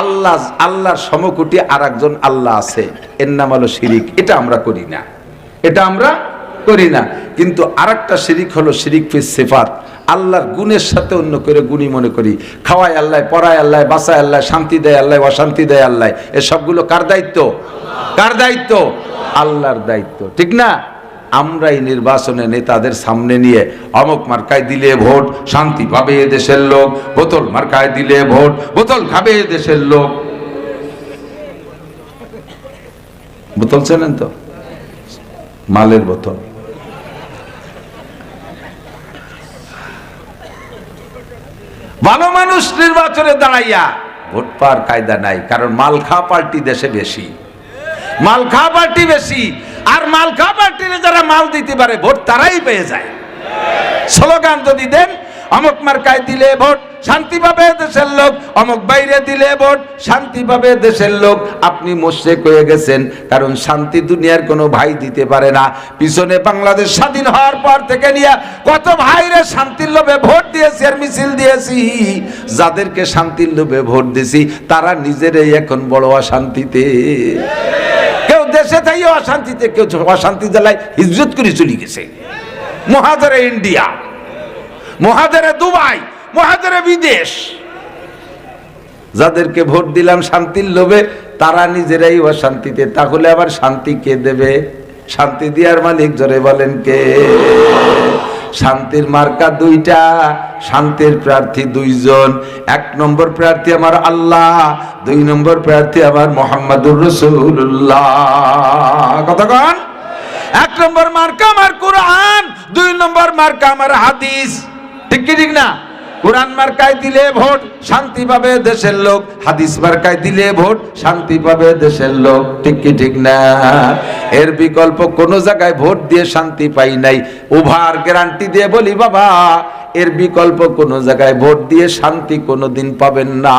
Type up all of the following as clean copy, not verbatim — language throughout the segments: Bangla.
আল্লাহ আল্লাহর সমকোটি আর একজন আল্লাহ আছে, এর নাম হলো শিরিক। এটা আমরা করি না, এটা আমরা করি না। কিন্তু আরেকটা শিরিক হলো শিরিক ফিস সিফাত, আল্লাহর গুণের সাথে অন্য করে গুণী মনে করি। খাওয়ায় আল্লাহ, পড়ায় আল্লাহ, বাঁচায় আল্লাহ, শান্তি দেয় আল্লাহ, অশান্তি দেয় আল্লাহ। এ সবগুলো কার দায়িত্ব? কার দায়িত্ব? আল্লাহর দায়িত্ব, ঠিক না? আমরা এই নির্বাচনে নেতাদের সামনে নিয়ে অমুক মার্কায় দিলে ভোট শান্তি পাবে দেশের লোক, বোতল মার্কায় দিলে ভোট বোতল খাবে দেশের লোক। বোতল চেনেন তো? মালের বোতল। ভালো মানুষ নির্বাচনে দাঁড়াইয়া ভোট পাওয়ার কায়দা নাই, কারণ মাল খাওয়া পার্টি দেশে বেশি, মাল খাওয়া পার্টি বেশি। আর মাল খাওয়া পার্টিতে যারা মাল দিতে পারে ভোট তারাই পেয়ে যায়। স্লোগান যদি দেন অমুক মার্কায় দিলে ভোট শান্তি পাবে দেশের লোক, অমুক বাইরে দিলে ভোট শান্তি পাবে দেশের লোক, আপনি মোশরেক হয়ে গেছেন। কারণ শান্তি দুনিয়ার কোনো ভাই দিতে পারে না। পিছনে বাংলাদেশ স্বাধীন হওয়ার পর থেকে নিয়ে কত ভাইরে শান্তির লোভে ভোট দিয়েছি আর মিছিল দিয়েছি। যাদেরকে শান্তির লোভে ভোট দিয়েছি তারা নিজেরাই এখন বড় অশান্তিতে। কেউ দেশে তাই অশান্তিতে, কেউ অশান্তি জেলায় হিজরত করে চলে গেছে। মহাজারে ইন্ডিয়া, মহাজারে দুবাই, মহাজারে বিদেশ। যাদেরকে ভোট দিলাম শান্তির লোভে তারা নিজেরাই অশান্তিতে। তাহলে আবার শান্তি কে দেবে? শান্তি দেওয়ার মালিক জোরে বলেন কে? শান্তির মার্কা দুইটা, শান্তির প্রার্থী দুইজন। এক নম্বর প্রার্থী আমার আল্লাহ, দুই নম্বর প্রার্থী আমার মুহাম্মাদুর রাসূলুল্লাহ। কতক্ষণ? এক নম্বর মার্কা আমার কোরআন, দুই নম্বর মার্কা আমার হাদিস। ঠিক কি ঠিক না? কোরআন মার্কায় দিলে ভোট শান্তি পাবে দেশের লোক, হাদিস মার্কায় দিলে ভোট শান্তি পাবে দেশের লোক। ঠিক কি ঠিক না? এর বিকল্প কোন জায়গায় ভোট দিয়ে শান্তি পাই নাই। ওভার গ্যারান্টি দিয়ে বলি বাবা, এর বিকল্প কোন জায়গায় ভোট দিয়ে শান্তি কোনোদিন পাবেন না।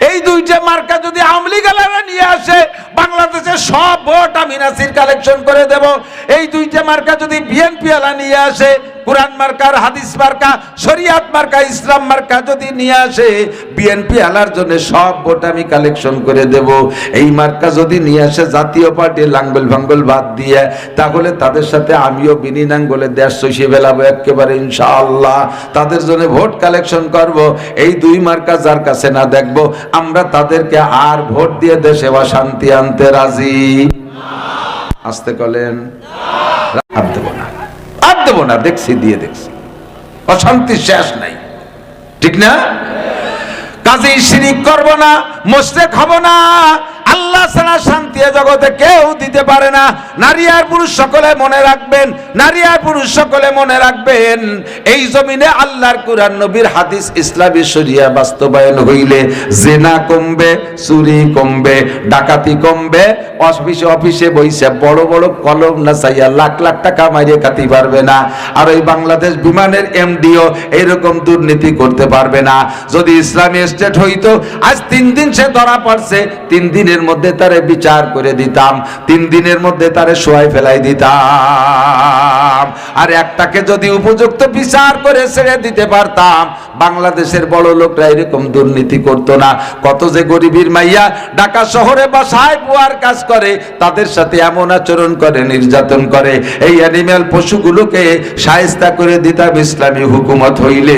এই দুইটা মার্কা যদি আওয়ামী লীগ নিয়ে আসে, বাংলাদেশের সব ভোট আমি নাসির কালেকশন করে দেব। এই দুইটা মার্কা যদি বিএনপি নিয়ে আসে, কোরআন মার্কার, হাদিস মার্কা, শরিয়াত মার্কা, ইসলাম মার্কা যদি নিয়ে আসে, বিএনপি আলার জন্য সব ভোট আমি কালেকশন করে দেব। এই মার্কা যদি নিয়ে আসে জাতীয় পার্টির লাঙ্গল ভাঙ্গল বাদ দিয়ে, তাহলে তাদের সাথে আমিও বিনি নাঙ্গলে দেশ চষিয়ে ফেলাবো একেবারে ইনশাআল্লাহ। তাদের জন্য ভোট কালেকশন করব। এই দুই মার্কা যার কাছে না দেখবো, আমরা তাদেরকে আর ভোট দিয়ে দেশে শান্তি আনতে রাজি। আসতে কলেন আর দেব না, আর দেব না। দেখছি দিয়ে দেখছি অশান্তি শেষ নাই, ঠিক না? কাজেই শিরিক করব না, মুশরিক হব না। আল্লাহ ছাড়া শান্তি জগতে কেউ দিতে পারে না। নারী আর পুরুষ সকলে মনে রাখবেন, নারী আর পুরুষ সকলে মনে রাখবেন, এই জমিনে আল্লাহর কুরআন, নবীর হাদিস, ইসলামী শরিয়া বাস্তবায়ন হইলে জিনা কমবে, চুরি কমবে, ডাকাতি কমবে। অফিসে অফিসে বইসে বড় বড় কলম না চাইয়া লাখ লাখ টাকা মাইরে খাতে পারবে না। আর ওই বাংলাদেশ বিমানের এমডিও এরকম দুর্নীতি করতে পারবে না। যদি ইসলামী স্টেট হইতো, আজ 3 দিন সে ধরা পড়ছে, 3 দিনের মধ্যে তারে বিচার করে দিতাম, 3 দিনের মধ্যে তারে শোয়াই ফেলাই দিতাম। আর একটাকে যদি উপযুক্ত বিচার করে ছেড়ে দিতে পারতাম, বাংলাদেশের বড় লোকরা এরকম দুর্নীতি করতো না। কত যে গরিবের মাইয়া ঢাকা শহরে বাসায় বুয়ার কাজ করে, তাদের সাথে এমন আচরণ করে, নির্যাতন করে। এই অ্যানিম্যাল পশুগুলোকে শায়েস্তা করে দিতাম ইসলামী হুকুমত হইলে।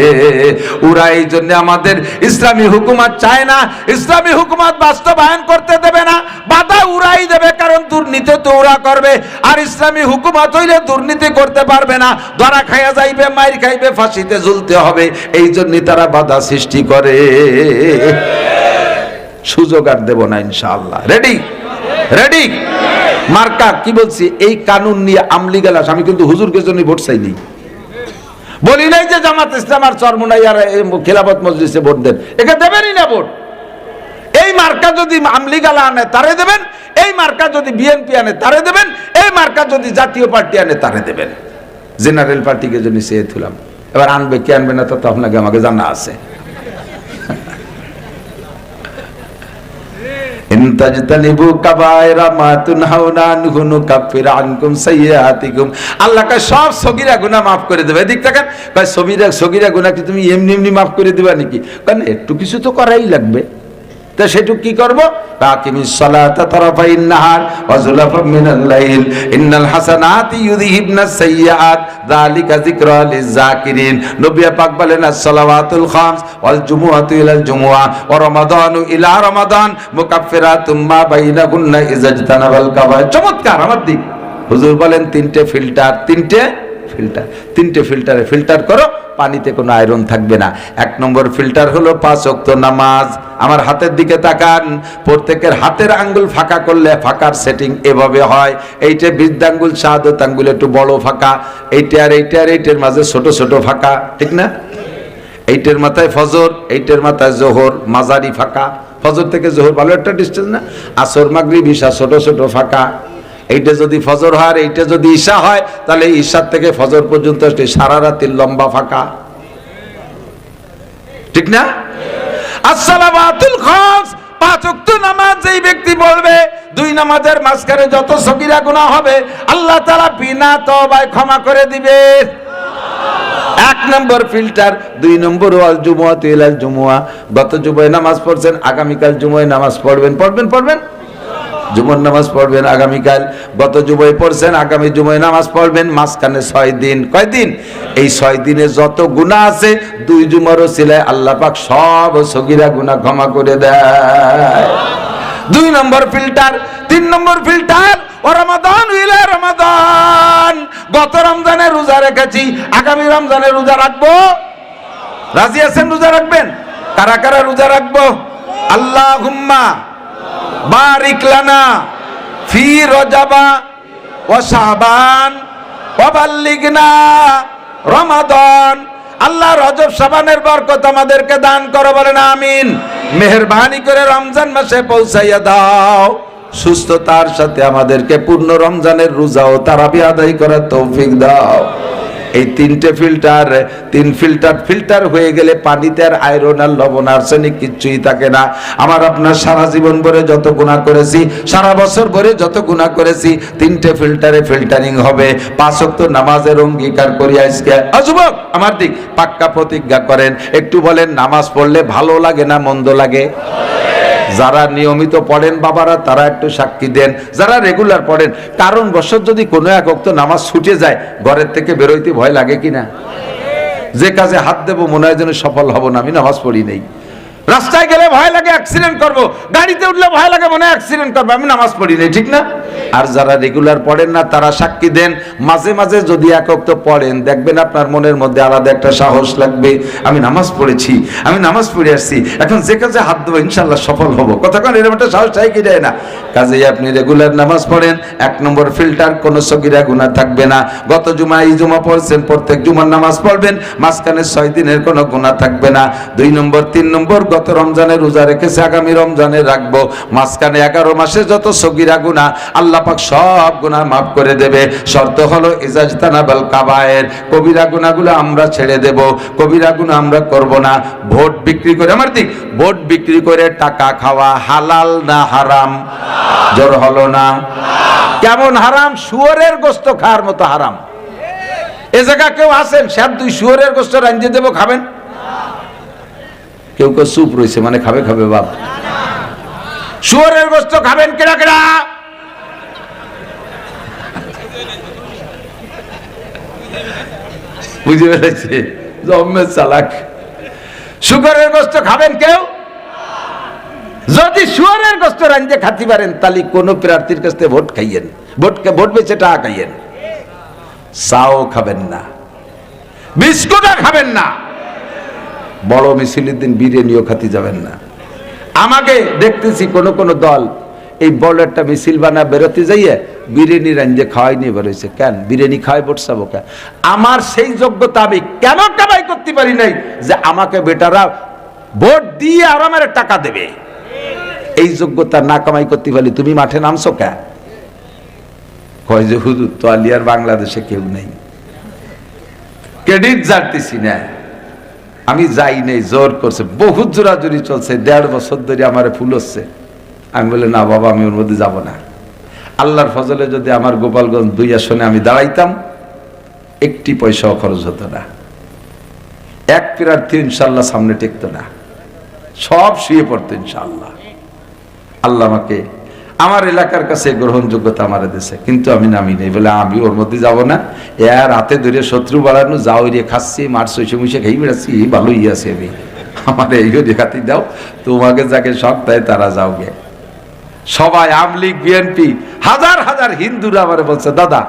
ওরা এই জন্য আমাদের ইসলামী হুকুমত চায় না, ইসলামী হুকুমত বাস্তবায়ন করতে দেবে না, বাধা উড়াই দেবে। কারণ দুর্নীতি তো ওরা করবে, আর ইসলামী হুকুমত হইলে দুর্নীতি করতে পারবে না। ধরা খাইয়া যাইবে, মাইর খাইবে, ফাঁসিতে ঝুলতে হবে। এই জন্য তারা বাধা সৃষ্টি করে। সুযোগ আর দেব না ইনশাআল্লাহ। রেডি? রেডি? মার্কা কি বলছি? এই কানুন নিয়ে আমলি গেলাস। আমি কিন্তু হুজুরকে জন্য ভোট চাইনি, বলি নাই যে জামাত ইসলাম আর চরমোনাই আর খেলাফত মজলিসে ভোট দেন। একে দেবেনই না ভোট। এই মার্কা যদি আমলি গালা আনে তারে দেবেন, এই মার্কা যদি বিএনপি আনে তারে দেবেন, এই মার্কা যদি জাতীয় পার্টি আনে তারে দেবেন। জেনারেল পার্টিকে যদি চেয়ে তুলাম, এবার আনবে কি আনবে না তা তো আপনাকে আমাকে জানা আছে। ইনতাজতানিবু কাবায়রা মা তুনহাউনা আনহু নুকাফির আনকুম সাইয়্যাতিকুম। আল্লাহ কয় সব সগীরা গুনাহ মাফ করে দেবে। এদিক তাকান, কয় সগীরা গুনাহ কি তুমি এমনি এমনি মাফ করে দিবা নাকি? কারণ একটু কিছু তো করাই লাগবে। তা সেটুক কি করব? আকিমিস সালাতা তারাফাইন নাহার ওয়া যুলাফাম মিনাল লাইল ইন্নাল হাসানাতি ইউযহিবনাস সাইয়্যাত যালিকা যিকরা লিয-যাকিরিন। নবী পাক বলেন আস-সালাওয়াতুল খামস ওয়াল জুমুআতু ইলাল জুমুআ ওয়া রমাদানু ইলা রমাদান মুকাফফিরাতুম মা বাইনাহুন্না ইযাজতানাবাল কাবায়র। চমৎকার আমার দিক। হুজুর বলেন তিনটে ফিল্টারে ফিল্টার করো, পানিতে কোনো আয়রন থাকবে না। এক নম্বর ফিল্টার হলো 5 ওয়াক্ত নামাজ। আমার হাতের দিকে তাকান, প্রত্যেকের হাতের আঙ্গুল ফাঁকা করলে ফাঁকার সেটিং এভাবে হয়। এইটা বৃদ্ধাঙ্গুল, শাহাদত আঙ্গুল একটু বড় ফাঁকা, এইটার মাঝে ছোট ছোট ফাঁকা, ঠিক না? এইটার মাথায় ফজর, এইটার মাথায় জোহর, মাঝারি ফাঁকা। ফজর থেকে জোহর ভালো একটা ডিস্টেন্স না? আসর, মাগরিব, ঈশা ছোট ছোট ফাঁকা। এইটা যদি ফজর হয়, এইটা যদি ঈশা হয়, তাহলে ঈশার থেকে ফজর পর্যন্ত সারা রাতের লম্বা ফাঁকা, ঠিক না? আসসালাওয়াতুল খামস, 5 ওয়াক্ত নামাজ যেই ব্যক্তি পড়বে, 2 নামাজের মাঝখানে যত সগীরা গুনাহ হবে আল্লাহ তাআলা বিনা তওবায় ক্ষমা করে দিবে। 1 নম্বর ফিল্টার। 2 নম্বর ওয়াল জুমুআতু ইলাল জুমুআ। গত জুমায় নামাজ পড়ছেন, আগামীকাল জুমায় নামাজ পড়বেন। জুমার নামাজ পড়বেন আগামীকাল। গত জুমায় পড়ছেন, আগামী জুমায় নামাজ পড়বেন। মাঝখানে 6 দিন। কয় দিন? এই 6 দিনে যত গুনাহ আছে 2 জুমার ওসিলায় আল্লাহ পাক সব সগীরা গুনাহ ক্ষমা করে দেয়। 2 নম্বর ফিল্টার। 3 নম্বর ফিল্টার ও রমাদান ইলা রমাদান। গত রমজানে রোজা রেখেছি, আগামী রমজানে রোজা রাখবো। রাজি আছেন? রোজা রাখবেন? কারা কারা রোজা রাখবো? আল্লাহুম্মা বারিক লানা ফি রজাবা ওয়া শাবান ওয়া বাল্লিগনা রমাদান। আল্লাহ রজব শাবানের বরকত আমাদেরকে দান করো, বলেন আমিন। মেহেরবানি করে রমজান মাসে পৌঁছাইয়া দাও। সুস্থতার সাথে আমাদেরকে পূর্ণ রমজানের রোজা ও তারাবি আদায় করার তৌফিক দাও। এই 3টে ফিল্টার হয়ে গেলে পানিতে আর আয়রন আর লবণ আর্সেনিক কিচ্ছুই থাকে না। আমার আপনার সারা জীবন ভরে যত গুনাহ করেছি, সারা বছর ভরে যত গুনাহ করেছি, 3টে ফিল্টারে ফিল্টারিং হবে। 5 ওয়াক্ত নামাজের অঙ্গীকার করি আজকে। যুবক আমার দিক, পাক্কা প্রতিজ্ঞা করেন। একটু বলেন, নামাজ পড়লে ভালো লাগে না মন্দ লাগে? যারা নিয়মিত পড়েন বাবারা, তারা একটু সাক্ষী দেন। যারা রেগুলার পড়েন, কারণ বছর যদি কোনো এক ওয়াক্ত নামাজ ছুটে যায়, ঘরের থেকে বেরোইতে ভয় লাগে কিনা? যে কাজে হাত দেবো মনে হয় যেন সফল হব না, আমি নামাজ পড়ি নেই। রাস্তায় গেলে ভয় লাগে অ্যাক্সিডেন্ট করব, গাড়িতে উঠলে ভয় লাগে মনে হয় অ্যাক্সিডেন্ট করবো, আমি নামাজ পড়ি নেই, ঠিক না? আর যারা রেগুলার পড়েন না, তারা সাক্ষী দেন। মাঝে মাঝে যদি এক ওয়াক্ত পড়েন, দেখবেন আপনার মনের মধ্যে আলাদা একটা সাহস লাগবে। আমি নামাজ পড়েছি, আমি নামাজ পড়ে আসছি, এখন যে কাজে হাত দেবো ইনশাল্লাহ সফল হব। কতক্ষণ এরকম একটা সাহস চাই কি যায় না? কাজেই আপনি রেগুলার নামাজ পড়েন। 1 নম্বর ফিল্টার, কোনো সগীরা গুনাহ থাকবে না। গত জুমা এই জুমা পড়ছেন, প্রত্যেক জুমার নামাজ পড়বেন, মাঝখানে 6 দিনের কোনো গুনাহ থাকবে না। 2 নম্বর 3 নম্বর, গত রমজানে রোজা রেখেছে, আগামী রমজানে রাখবো। মাঝখানে 11 মাসে যত সগীরা গুনাহ আল্লাহ পাক সব গুনাহ মাফ করে দেবে। শর্ত হলো ইজাজতানাবাল কাবায়ের, কবিরা গুনাহগুলো আমরা ছেড়ে দেব, কবিরা গুনাহ আমরা করব না। ভোট বিক্রি করে, আমার দিক, ভোট বিক্রি করে টাকা খাওয়া হালাল না হারাম? জোর হলো না? কেমন হারাম? শুয়োরের গোশত খাওয়ার মতো হারাম। এ জায়গা কেউ আছেন স্যার 2 শুয়োরের গোশত রাঁধিয়ে দেবো, খাবেন? কেউ কেউ চুপ রয়েছে, মানে খাবে বাপ। শুয়োরের গোশত খাবেন কেডা কেডা? বুঝে পেরেছি, জম্মের চালাক। শুকরের গোশত খাবেন কেউ? যদি শুয়োরের গোশত রাঁধিয়ে খাতে পারেন, তাহলে কোন প্রার্থীর কাছ থেকে ভোট খাইয়েন, ভোট বেচে টাকা খাইয়েন। চাও খাবেন না, বিস্কুটও খাবেন না, বড় মিছিলের দিন বিরিয়ানিও খাতে যাবেন না। আমাকে দেখতেছি কোন কোন দল এই বড় একটা মিছিল বানা বেরোতে যাইয়ে বিরিয়ানি রাঁধিয়ে খাওয়াই নিয়ে বেরোইছে। কেন বিরিয়ানি খাওয়াই ভোট চাবো? কেন? আমার সেই যোগ্যতা আমি কেন কামাই করতে পারি নাই যে আমাকে বেটারা ভোট দিয়ে আর আমার টাকা দেবে? এই যোগ্যতা না কামাই করতে পারি, তুমি মাঠে নামছো কেন? কয় যে হুজুর তো আলিয়ার বাংলাদেশে কেউ নেই, ক্রেডিট জানতেছি না। আমি যাই নেই, জোর করছে, বহুত জোরাজুরি চলছে, 1.5 বছর ধরে আমার ফুল হচ্ছে, আমি বলি না বাবা, আমি ওর মধ্যে যাব না। আল্লাহর ফজলে যদি আমার গোপালগঞ্জ 2 আসনে আমি দাঁড়াইতাম, একটি পয়সাও খরচ হতো না, এক প্রার্থী ইনশাল্লাহ সামনে টেকতো না, সব শুয়ে পড়তো ইনশাল্লাহ। আল্লাহ আমাকে আমার এলাকার কাছে গ্রহণযোগ্যতা আমার দিয়েছে, কিন্তু আমি নামি নেই বলে আমি ওর মধ্যে যাব না। এর হাতে ধরে শত্রু বাড়ানো, যাও রে খাচ্ছি, মার শৈশে মুসে খেয়ে বেড়াচ্ছি, ভালোই আছে। আমি আমার এইও দেখাতে দাও, তোমাকে যাকে শখ দেয় তারা যাও গে। সবাই আমলিগ বিএনপি, হাজার হাজার হিন্দুরা আমার বলছে, দাদা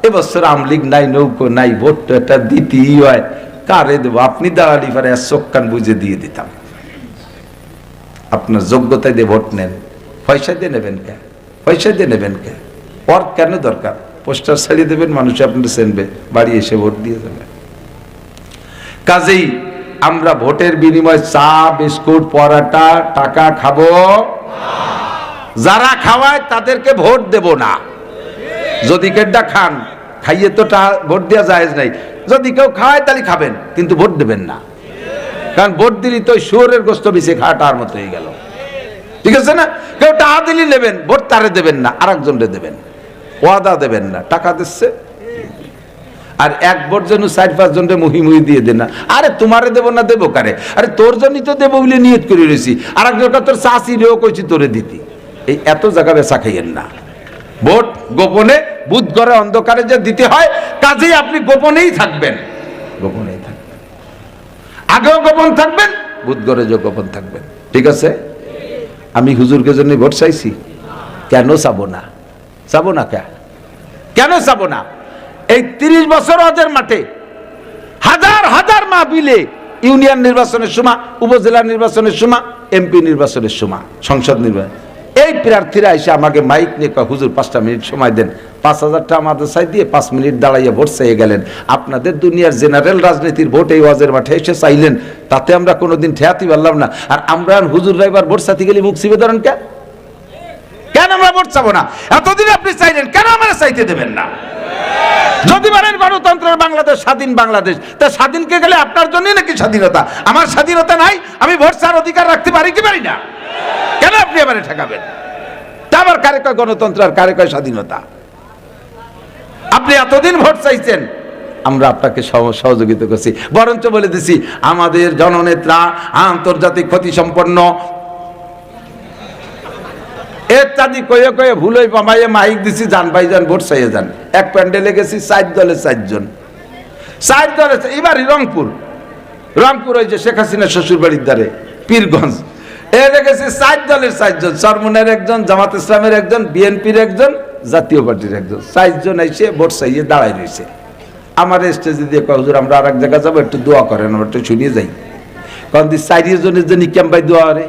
এবছর আমলিগ নাই, নৌকো নাই, ভোটটা এটা দিতেই হয়, কারে দেবো? আপনি দাঁড়ালি পারে চোখ কান বুঝে দিয়ে দিতাম। আপনার যোগ্যতায় দিয়ে ভোট নেন, পয়সা দিয়ে নেবেন কে? পয়সা দিয়ে নেবেন কে? ওর কেন দরকার? পোস্টার ছাড়িয়ে দেবেন, মানুষ আপনার চেনবে, বাড়ি এসে ভোট দিয়ে যাবে। কাজেই আমরা ভোটের বিনিময়ে চা, বিস্কুট, পরাটা, টাকা খাবো। যারা খাওয়ায় তাদেরকে ভোট দেব না। যদি কেডা খান, খাইয়ে তো ভোট দেওয়া জায়েজ নাই। যদি কেউ খাওয়ায় তাহলে খাবেন, কিন্তু ভোট দেবেন না। কারণ ভোট দিলি তো শুয়োরের গোস্ত বিছে খাওয়াটার মতো হয়ে গেল, ঠিক আছে না? কেউ টাকা দিলি নেবেন, ভোট তারে দেবেন না, আর একজনকে দেবেন, ওয়াদা দেবেন না। টাকা দিচ্ছে আর এক ভোট যেন 4-5 জনকে মুহি মুহি দিয়ে দেন না। আরে তোমারে দেবো না, দেবো কারে? আরে তোর জন্যই তো দেবো বলে নিয়ত করে রয়েছি, আর একজনটা তোর চাষি রেও কইছি তোরে দিতি। এই এত জায়গা বেচা খাইয়েন না। ভোট গোপনে, বুথ ঘরে অন্ধকারে যে দিতে হয়, কাজেই আপনি গোপনেই থাকবেন, গোপনেই থাকবেন, আগেও গোপন থাকবেন, বুথ ঘরে যে গোপন থাকবেন, ঠিক আছে? আমি হুজুরকে জন্য ভোট চাইছি, কেন চাবো না? চাবো না কেন চাবো না? এই 30 বছর হজের মাঠে হাজার হাজার মাহফিলে, ইউনিয়ন নির্বাচনের সময়, উপজেলা নির্বাচনের সময়, এমপি নির্বাচনের সময়, সংসদ নির্বাচন, এই প্রার্থীরা এসে আমাকে মাইক নিয়ে কয়, হুজুর 5টা মিনিট সময় দেন। 5000 টাকা আমাদের চাই দিয়ে 5 মিনিট দাঁড়াইয়া ভোট চাইয়ে গেলেন। আপনাদের দুনিয়ার জেনারেল রাজনীতির ভোট এই ওয়াজের মাঠে এসে চাইলেন, তাতে আমরা কোনোদিন ঠেয়াতে পারলাম না। আর আমরা হুজুর রাইবার ভোট চাইতে গেলে মুখ চিবে ধরেন কেন আমরা ভোট চাবো না? এতদিন আপনি চাইলেন, কেন আমরা চাইতে দেবেন না? যদি বলেন গণতন্ত্রের বাংলাদেশ, স্বাধীন বাংলাদেশ, তা স্বাধীনকে গেলে আপনার জন্য নাকি স্বাধীনতা? আমার স্বাধীনতা নাই, আমি ভোট চাওয়ার অধিকার রাখতে পারি কি পারি না? কেন আপনি আমারে ঠেকাবেন? তা আবার কারে কয় গণতন্ত্র আর কারে কয় স্বাধীনতা? আপনি এতদিন ভোট চাইছেন, আমরা আপনাকে সহযোগিতা করছি, বরঞ্চ বলে দিছি আমাদের জননেত্রা আন্তর্জাতিক খ্যাতি সম্পন্ন ইত্যাদি কয়ে কয়ে ভুলই পামাইয়ে মাইক দিছি, যান ভাই যান ভোট চাইয়ে যান। এক প্যান্ডেলে গেছি 4 দলে 4 জন, 4 দলে। এবারই রংপুর ওই যে শেখ হাসিনা শ্বশুর বাড়ির ধারে পীরগঞ্জ, এ গেছি 4 দলের 4 জন, চরমনের একজন, জামাত ইসলামের একজন, বিএনপির একজন, জাতীয় পার্টির একজন, 4 জন এসে ভোট চাইয়ে দাঁড়াই রয়েছে। আমার স্টেজে দিয়ে কয়, হুজুর আমরা আর এক জায়গায় যাবো, একটু দোয়া করেন, আমরা একটু শুনিয়ে যাই। কারণ 4 জনের জন্য কেমন দোয়া করে?